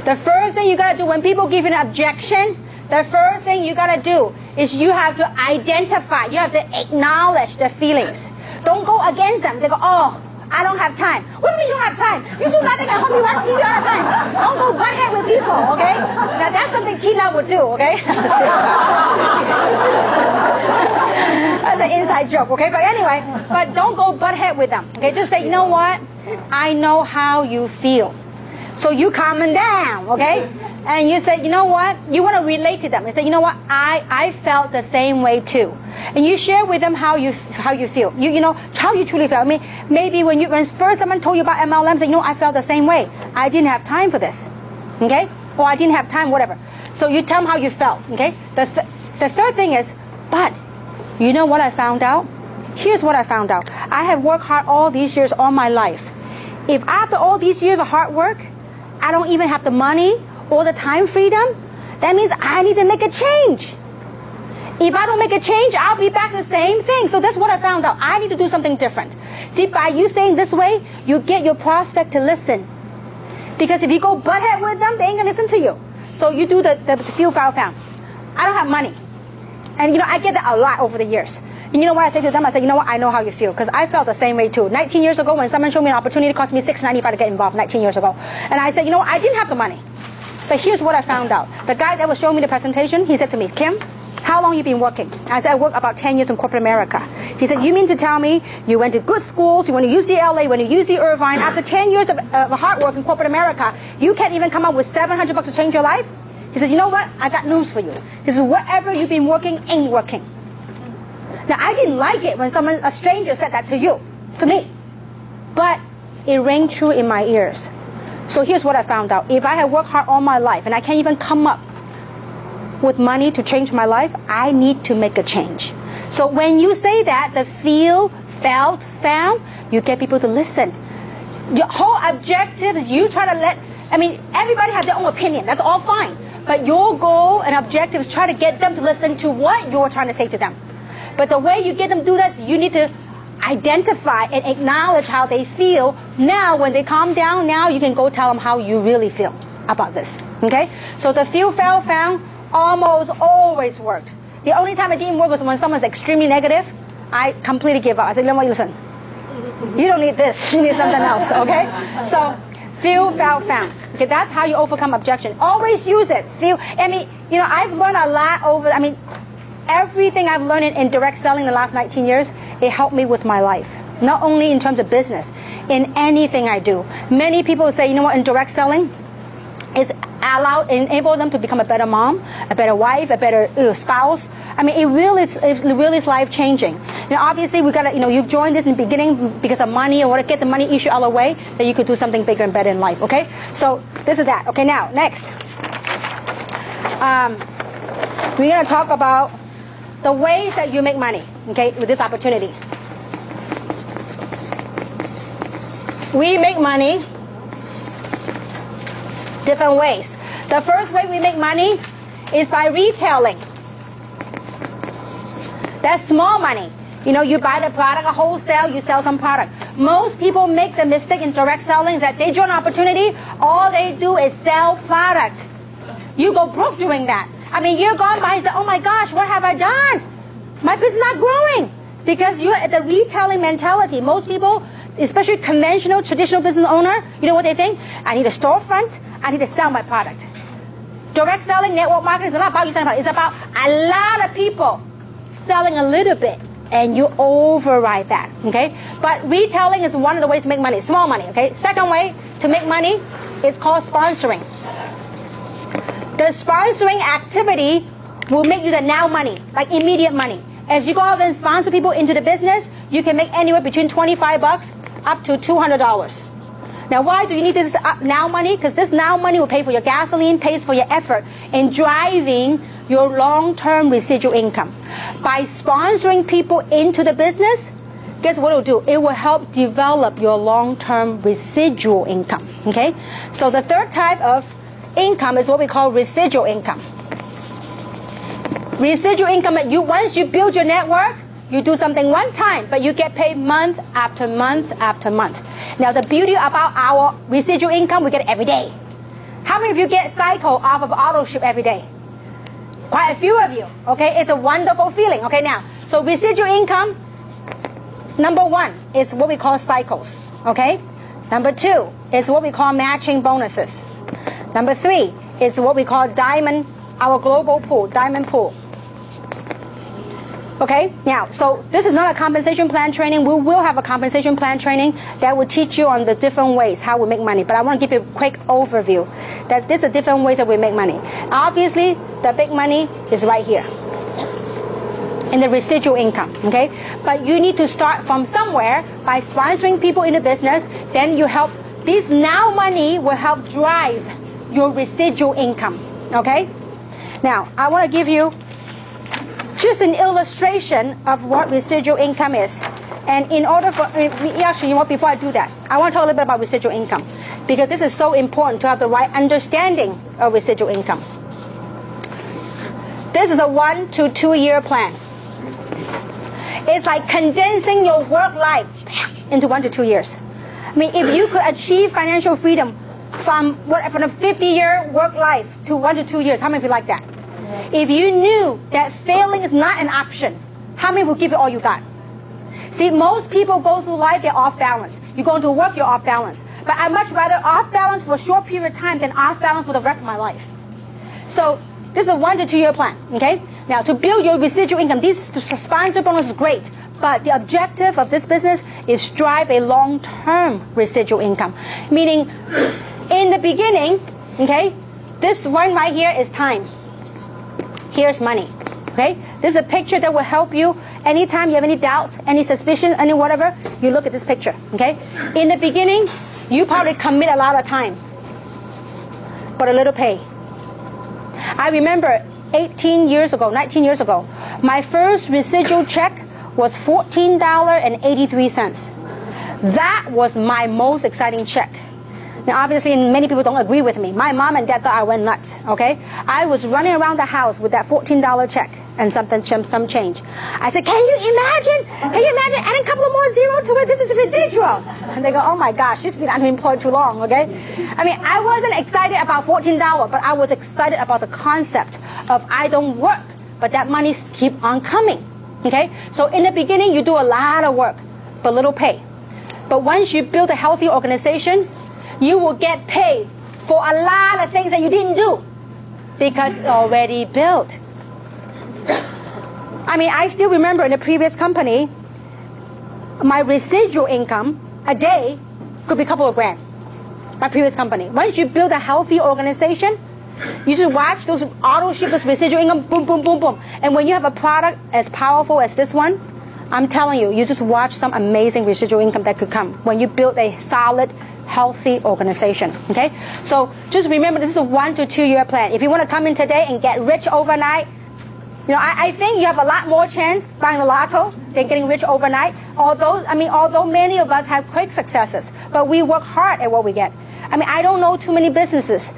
The first thing you gotta do when people give you an objection, the first thing you gotta do is you have to identify, you have to acknowledge the feelings. Don't go against them. They go, oh, I don't have time. What do you mean you don't have time? You do nothing at home, you watch TV all the time. Don't go butt head with people, okay? Now that's something Tina would do, okay? That's an inside joke, okay? But anyway, but don't go butt head with them, okay? Just say, you know what? I know how you feel. So you calm them down, okay? And you say, you know what? You want to relate to them and say, you know what? I felt the same way too. And you share with them how you feel. You know how you truly feel. I mean, maybe when first someone told you about MLM, say, you know, I felt the same way. I didn't have time for this, okay? Or I didn't have time, whatever. So you tell them how you felt, okay? The third thing is, but you know what I found out? Here's what I found out. I have worked hard all these years, all my life. If after all these years of hard work, I don't even have the money or the time freedom, that means I need to make a change. If I don't make a change, I'll be back to the same thing. So that's what I found out. I need to do something different. See, by you saying this way, you get your prospect to listen. Because if you go butt head with them, they ain't going to listen to you. So you do the feel, found. I don't have money. And, you know, I get that a lot over the years. And you know what I say to them? I say, you know what? I know how you feel. Because I felt the same way too. 19 years ago, when someone showed me an opportunity, it cost me $6.95 to get involved 19 years ago. And I said, you know what? I didn't have the money. But here's what I found out. The guy that was showing me the presentation, he said to me, Kim, how long you been working? I said, I worked about 10 years in corporate America. He said, you mean to tell me you went to good schools, you went to UCLA, you went to UC Irvine, after 10 years of hard work in corporate America, you can't even come up with $700 to change your life? He said, you know what? I got news for you. He said, whatever you've been working ain't working. Now, I didn't like it when a stranger said that to you, to me. But it rang true in my ears. So here's what I found out. If I have worked hard all my life and I can't even come up with money to change my life, I need to make a change. So when you say that, the feel, felt, found, you get people to listen. Your whole objective is you try to everybody has their own opinion. That's all fine. But your goal and objective is try to get them to listen to what you're trying to say to them. But the way you get them to do this, you need to identify and acknowledge how they feel. Now, when they calm down, now you can go tell them how you really feel about this. Okay? So the feel, felt, found almost always worked. The only time it didn't work was when someone's extremely negative. I completely give up. I said, listen, you don't need this. You need something else. Okay? So feel, felt, found. Okay, that's how you overcome objection. Always use it. Feel. I've learned a lot everything I've learned in direct selling the last 19 years, it helped me with my life. Not only in terms of business, in anything I do. Many people say, you know what, in direct selling, enable them to become a better mom, a better wife, a better spouse. I mean, it really is life changing. Obviously, we gotta, you joined this in the beginning because of money and want to get the money issue out of the way, that you could do something bigger and better in life. Okay, so this is that. Okay, now next, we're gonna talk about the ways that you make money. Okay, with this opportunity, we make money different ways. The first way we make money is by retailing. That's small money. You buy the product, a wholesale, you sell some product. Most people make the mistake in direct selling that they join an opportunity, all they do is sell product. You go broke doing that. I mean, you're gone by and say, oh my gosh, what have I done? My business is not growing. Because you're at the retailing mentality. Most people, especially conventional, traditional business owner, you know what they think? I need a storefront, I need to sell my product. Direct selling, network marketing is not about you selling product. It's about a lot of people selling a little bit, and you override that, okay? But retailing is one of the ways to make money, small money, okay? Second way to make money is called sponsoring. The sponsoring activity will make you the now money, like immediate money. As you go out and sponsor people into the business, you can make anywhere between $25 up to $200. Now, why do you need this now money? Because this now money will pay for your gasoline, pays for your effort in driving your long-term residual income. By sponsoring people into the business, guess what it will do? It will help develop your long-term residual income, okay? So the third type of income is what we call residual income. Residual income, once you build your network, you do something one time, but you get paid month after month after month. Now, the beauty about our residual income, we get it every day. How many of you get cycle off of auto ship every day? Quite a few of you, okay? It's a wonderful feeling, okay? Now, so residual income, number one is what we call cycles, okay? Number two is what we call matching bonuses. Number three is what we call diamond, our global pool, diamond pool. Okay, now, so this is not a compensation plan training. We will have a compensation plan training that will teach you on the different ways how we make money. But I want to give you a quick overview that these are different ways that we make money. Obviously, the big money is right here in the residual income, okay? But you need to start from somewhere by sponsoring people in the business. Then you help, this now money will help drive your residual income, okay? Now, I want to give you just an illustration of what residual income is. And in order for, actually, you know what, before I do that, I want to talk a little bit about residual income, because this is so important to have the right understanding of residual income. This is a 1 to 2 year plan. It's like condensing your work life into 1 to 2 years. I mean, if you could achieve financial freedom from a 50-year work life to 1 to 2 years, how many of you like that? If you knew that failing is not an option, how many would give it all you got? See, most people go through life, they're off balance. You go into work, you're off balance. But I'd much rather off balance for a short period of time than off balance for the rest of my life. So this is a 1 to 2 year plan, okay? Now, to build your residual income, this sponsor bonus is great, but the objective of this business is drive a long-term residual income. Meaning, in the beginning, okay, this one right here is time. Here's money, okay? This is a picture that will help you anytime you have any doubts, any suspicion, any whatever, you look at this picture, okay? In the beginning, you probably commit a lot of time, but a little pay. I remember 19 years ago, my first residual check was $14.83. That was my most exciting check. Now, obviously, many people don't agree with me. My mom and dad thought I went nuts, okay? I was running around the house with that $14 check and some change. I said, can you imagine adding a couple of more zeros to it? This is residual. And they go, oh my gosh, she's been unemployed too long, okay? I mean, I wasn't excited about $14, but I was excited about the concept of I don't work, but that money keep on coming, okay? So in the beginning, you do a lot of work, but little pay. But once you build a healthy organization, you will get paid for a lot of things that you didn't do because it's already built. I mean, I still remember in a previous company, my residual income a day could be a couple of grand. My previous company. Once you build a healthy organization, You just watch those auto ship, those residual income, boom, boom, boom, boom. And when you have a product as powerful as this one, I'm telling you, you just watch some amazing residual income that could come when you build a solid, healthy organization. Okay? So just remember, this is a 1 to 2 year plan. If you want to come in today and get rich overnight, I think you have a lot more chance buying the lotto than getting rich overnight. Although many of us have quick successes, but we work hard at what we get. I don't know too many businesses.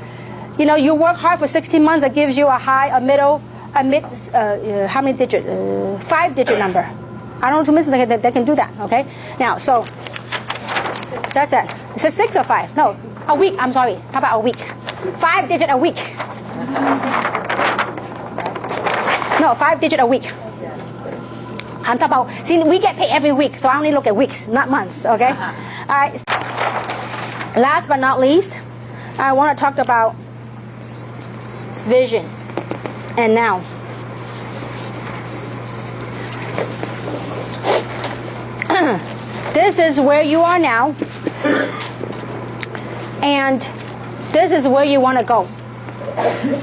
You work hard for 16 months, it gives you a high, a middle, how many digit? 5-digit number. I don't know two businesses that can do that. Okay. Now, so that's it. Is it 6 or 5? No, a week. I'm sorry. How about a week? 5-digit a week. No, 5-digit a week. I'm talking about, see, we get paid every week, so I only look at weeks, not months, okay? All right. Last but not least, I want to talk about vision and now. This is where you are now, and this is where you want to go,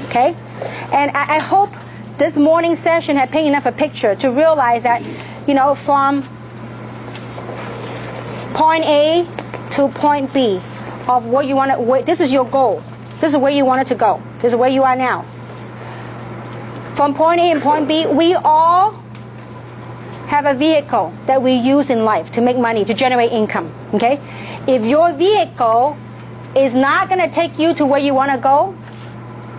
okay? And I hope this morning session had painted enough a picture to realize that, from point A to point B of what you want to, this is your goal. This is where you want it to go. This is where you are now. From point A and point B, we all have a vehicle that we use in life to make money, to generate income, okay? If your vehicle is not going to take you to where you want to go,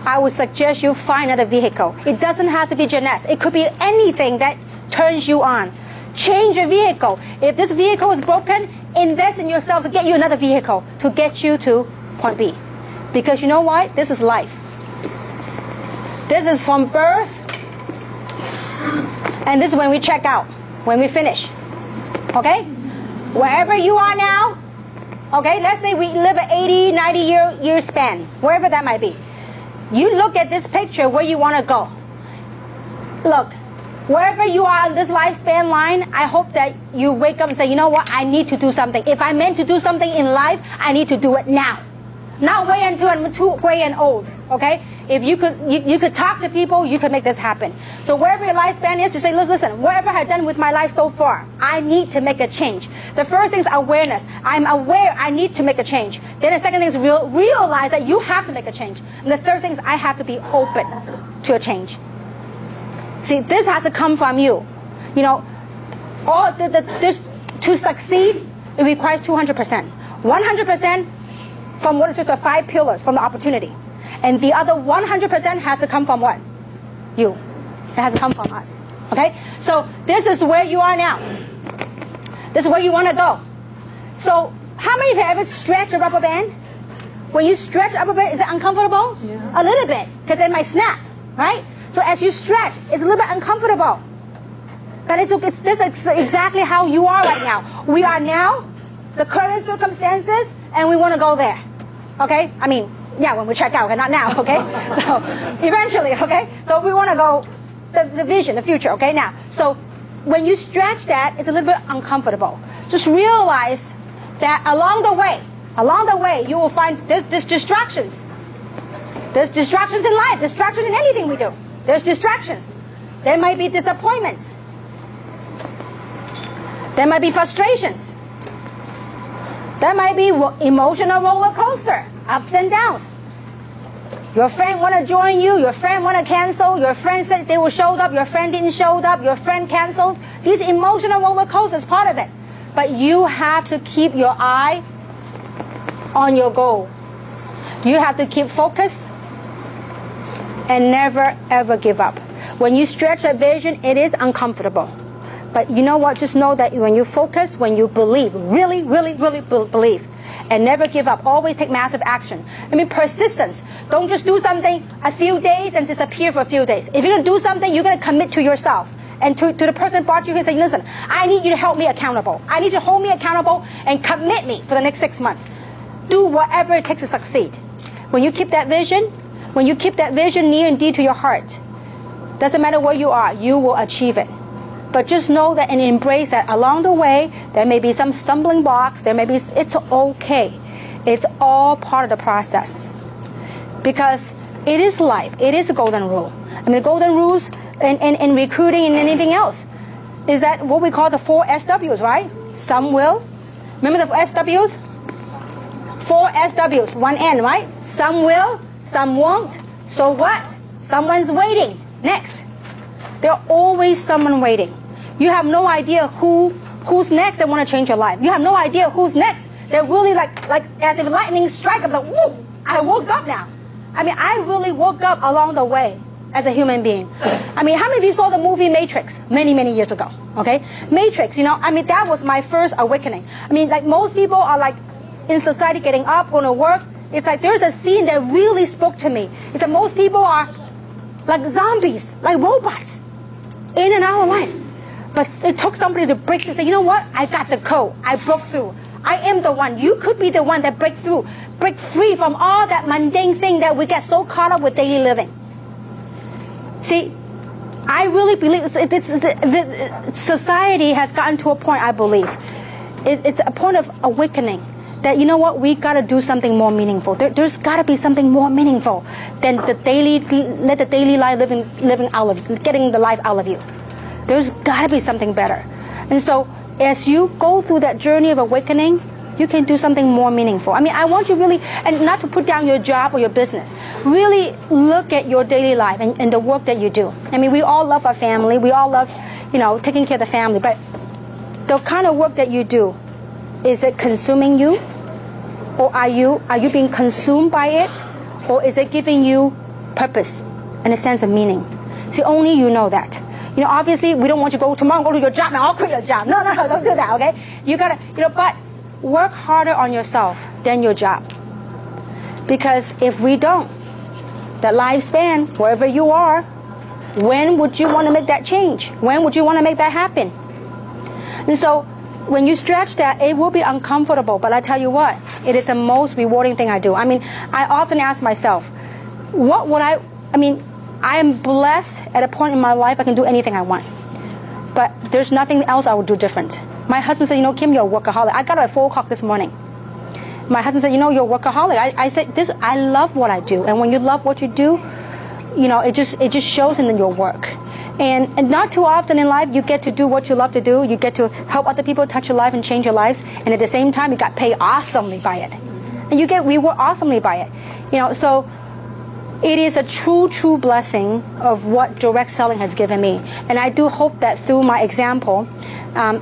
I would suggest you find another vehicle. It doesn't have to be Jeunesse. It could be anything that turns you on. Change your vehicle. If this vehicle is broken, invest in yourself to get you another vehicle to get you to point B. Because you know what? This is life. This is from birth, and this is when we check out, when we finish. Okay? Wherever you are now, okay, let's say we live an 80, 90 year span, wherever that might be. You look at this picture where you want to go. Look, wherever you are in this lifespan line, I hope that you wake up and say, you know what, I need to do something. If I meant to do something in life, I need to do it now. Not wait until I'm too gray and old, okay? If you could talk to people, you could make this happen. So wherever your lifespan is, you say, listen, whatever I've done with my life so far, I need to make a change. The first thing is awareness. I'm aware I need to make a change. Then the second thing is realize that you have to make a change. And the third thing is I have to be open to a change. See, this has to come from you. This, to succeed, it requires 200%. 100% from what is the 5 pillars, from the opportunity. And the other 100% has to come from what? You. It has to come from us. Okay? So this is where you are now. This is where you want to go. So how many of you have ever stretched a rubber band? When you stretch a rubber band, is it uncomfortable? Yeah. A little bit, because it might snap, right? So as you stretch, it's a little bit uncomfortable. But it's exactly how you are right now. We are now, the current circumstances, and we want to go there. Okay? When we check out, okay, not now, okay? So eventually, okay? So we want to go, the vision, the future, okay? Now, so when you stretch that, it's a little bit uncomfortable. Just realize that along the way, you will find there's distractions. There's distractions in life, distractions in anything we do. There's distractions. There might be disappointments. There might be frustrations. There might be emotional roller coaster, ups and downs. Your friend want to join you, your friend want to cancel, your friend said they will show up, your friend didn't show up, your friend canceled. These emotional roller coasters is part of it. But you have to keep your eye on your goal. You have to keep focused and never ever give up. When you stretch a vision, it is uncomfortable. But you know what? Just know that when you focus, when you believe, really, really, really believe, and never give up, always take massive action. Persistence. Don't just do something a few days and disappear for a few days. If you're going to do something, you're going to commit to yourself. And to the person who brought you here, say, listen, I need you to help me accountable. I need you to hold me accountable and commit me for the next 6 months. Do whatever it takes to succeed. When you keep that vision near and dear to your heart, doesn't matter where you are, you will achieve it. But just know that and embrace that along the way, there may be some stumbling blocks, it's okay. It's all part of the process. Because It is life. It is a golden rule. I mean, the golden rules in recruiting and anything else is that what we call the 4 SWs, right? Some will. Remember the SWs? 4 SWs, 1 N, right? Some will, some won't. So what? Someone's waiting. Next. There's always someone waiting. You have no idea who's next that want to change your life. You have no idea who's next. They're really like as if lightning strike. I'm like, whoa, I woke up now. I mean, I really woke up along the way as a human being. I mean, how many of you saw the movie Matrix many, many years ago? Okay? Matrix, I mean, that was my first awakening. I mean, like most people are like in society getting up, going to work. It's like there's a scene that really spoke to me. It's that most people are like zombies, like robots, in and out of life. But it took somebody to break through. Say, you know what? I got the code. I broke through. I am the one. You could be the one that break through. Break free from all that mundane thing that we get so caught up with daily living. See, I really believe society has gotten to a point, I believe. It's a point of awakening. That, you know what, we got to do something more meaningful. There's got to be something more meaningful than the daily life living out of, getting the life out of you. There's got to be something better. And so as you go through that journey of awakening, you can do something more meaningful. I mean, I want you really, and not to put down your job or your business, really look at your daily life and the work that you do. I mean, we all love our family. We all love, taking care of the family. But the kind of work that you do, is it consuming you? Or are you being consumed by it? Or is it giving you purpose and a sense of meaning? See, only you know that. Obviously, we don't want you to go tomorrow, go to your job, and I'll quit your job. No, don't do that, okay? You gotta, but work harder on yourself than your job. Because if we don't, the lifespan, wherever you are, when would you want to make that change? When would you want to make that happen? And so, when you stretch that, it will be uncomfortable, but I tell you what, it is the most rewarding thing I do. I mean, I often ask myself, what would I am blessed at a point in my life I can do anything I want. But there's nothing else I would do different. My husband said, Kim, you're a workaholic. I got up at 4 o'clock this morning. My husband said, you're a workaholic. I said, I love what I do. And when you love what you do, it just shows in your work. And not too often in life you get to do what you love to do. You get to help other people touch your life and change your lives. And at the same time, you got paid awesomely by it. And you get rewarded awesomely by it. So it is a true blessing of what direct selling has given me. And I do hope that through my example,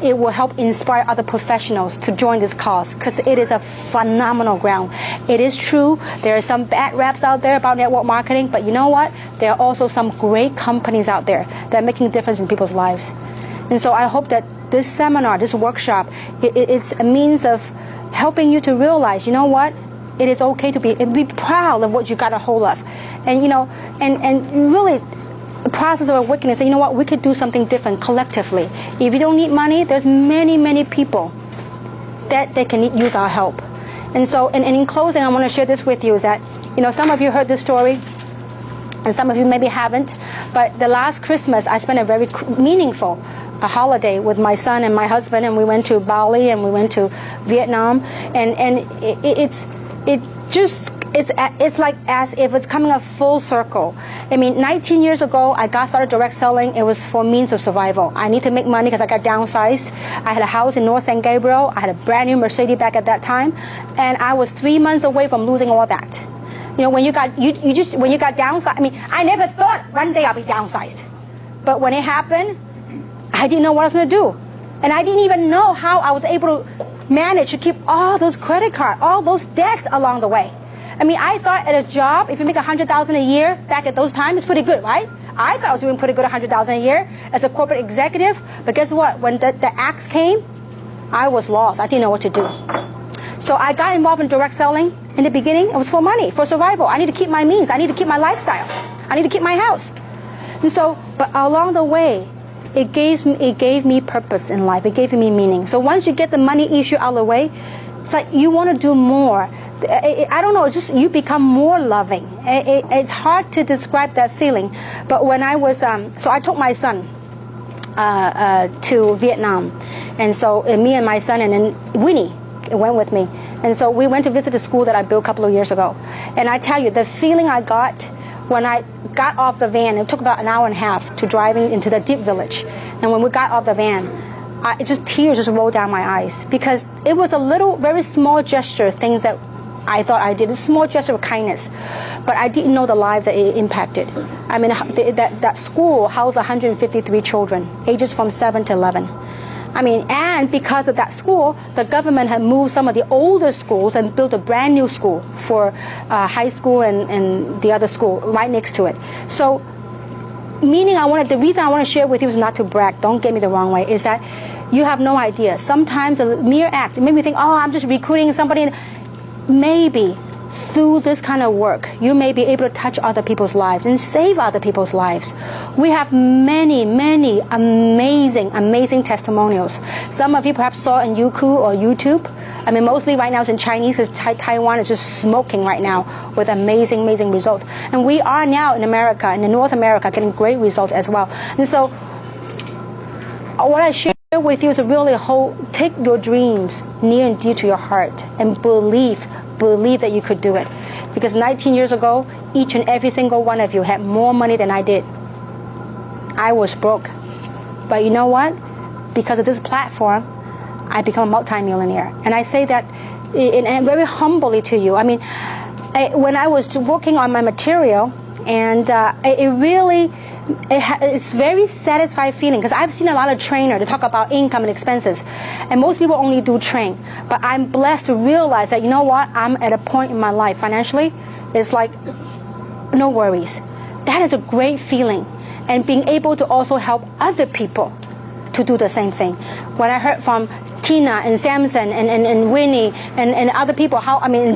it will help inspire other professionals to join this cause, because it is a phenomenal ground. It is true, there are some bad raps out there about network marketing, but you know what? There are also some great companies out there that are making a difference in people's lives. And so I hope that this seminar, this workshop, it's a means of helping you to realize, you know what? It is okay to be proud of what you got a hold of. And, and really, the process of awakening, say, you know what, we could do something different collectively. If you don't need money, there's many people that they can use our help. And so, and in closing, I want to share this with you, is that, some of you heard this story, and some of you maybe haven't, but the last Christmas, I spent a very meaningful holiday with my son and my husband, and we went to Bali and we went to Vietnam, and it's like as if it's coming a full circle. I mean, 19 years ago, I got started direct selling. It was for means of survival. I need to make money because I got downsized. I had a house in North San Gabriel. I had a brand new Mercedes back at that time, and I was 3 months away from losing all that. When you got downsized. I mean, I never thought one day I'll be downsized, but when it happened, I didn't know what I was going to do, and I didn't even know how I was able to manage to keep all those credit cards, all those debts along the way. I mean, I thought at a job, if you make $100,000 a year, back at those times, it's pretty good, right? I thought I was doing pretty good, $100,000 a year as a corporate executive. But guess what? When the axe came, I was lost. I didn't know what to do. So I got involved in direct selling. In the beginning, it was for money, for survival. I need to keep my means. I need to keep my lifestyle. I need to keep my house. And so, but along the way, it gave me purpose in life. It gave me meaning. So once you get the money issue out of the way, it's like you want to do more. I don't know, it's just you become more loving. It's hard to describe that feeling. But when I was, so I took my son to Vietnam. And so me and my son and then Winnie went with me. And so we went to visit the school that I built a couple of years ago. And I tell you, the feeling I got when I got off the van, it took about an hour and a half to driving into the deep village. And when we got off the van, tears just rolled down my eyes, because it was a little, very small gesture, things that I thought I did, a small gesture of kindness, but I didn't know the lives that it impacted. I mean, that school housed 153 children, ages from 7 to 11. I mean, and because of that school, the government had moved some of the older schools and built a brand new school for high school and the other school right next to it. So, meaning the reason I want to share with you is not to brag, don't get me the wrong way, is that you have no idea. Sometimes a mere act, maybe you think, oh, I'm just recruiting somebody. Maybe through this kind of work, you may be able to touch other people's lives and save other people's lives. We have many, many amazing testimonials. Some of you perhaps saw in Youku or YouTube. I mean, mostly right now it's in Chinese, because Taiwan is just smoking right now with amazing results. And we are now in America, in North America, getting great results as well. And so, what I share with you is really take your dreams near and dear to your heart and believe that you could do it. Because 19 years ago, each and every single one of you had more money than I did. I was broke. But you know what? Because of this platform, I become a multimillionaire. And I say that and very humbly to you. I mean, when I was working on my material, and it's very satisfying feeling, because I've seen a lot of trainers to talk about income and expenses, and most people only do train. But I'm blessed to realize that, you know what, I'm at a point in my life financially, it's like no worries. That is a great feeling, and being able to also help other people to do the same thing. When I heard from Tina and Samson and Winnie and other people,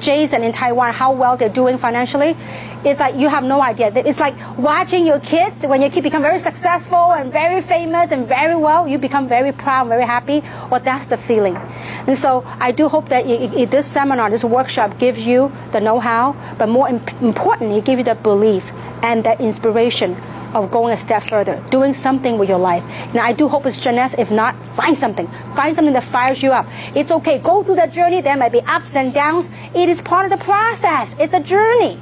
Jason in Taiwan, how well they're doing financially, it's like you have no idea. It's like watching your kids, when your kids become very successful and very famous and very well, you become very proud, very happy. Well, that's the feeling. And so I do hope that this seminar, this workshop gives you the know-how, but more importantly, it gives you the belief and that inspiration of going a step further, doing something with your life. And I do hope it's Jeunesse. If not, find something that fires you up. It's okay. Go through that journey. There might be ups and downs. It is part of the process. It's a journey.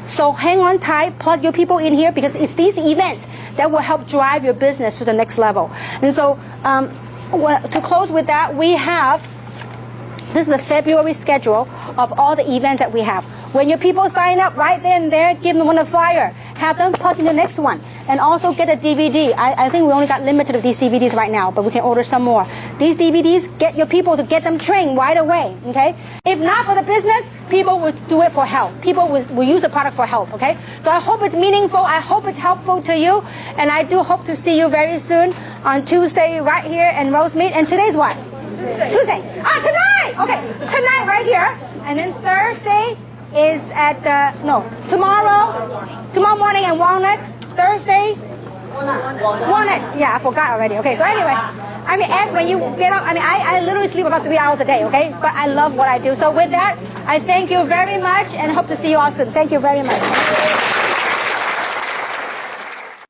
So hang on tight, plug your people in here, because it's these events that will help drive your business to the next level. And so to close with that, this is the February schedule of all the events that we have. When your people sign up right then and there, give them one a flyer. Have them plug in the next one. And also get a DVD. I think we only got limited of these DVDs right now, but we can order some more. These DVDs, get your people to get them trained right away, okay? If not for the business, people will do it for health. People will use the product for health, okay? So I hope it's meaningful. I hope it's helpful to you. And I do hope to see you very soon on Tuesday right here in Rosemead. And today's what? Tuesday. Tonight! Okay, tonight right here. And then Thursday is tomorrow morning in Walnut. Thursday, Walnut. Yeah, I forgot already. Okay, so anyway, Ed, when you get up, I literally sleep about 3 hours a day, okay? But I love what I do. So with that, I thank you very much and hope to see you all soon. Thank you very much.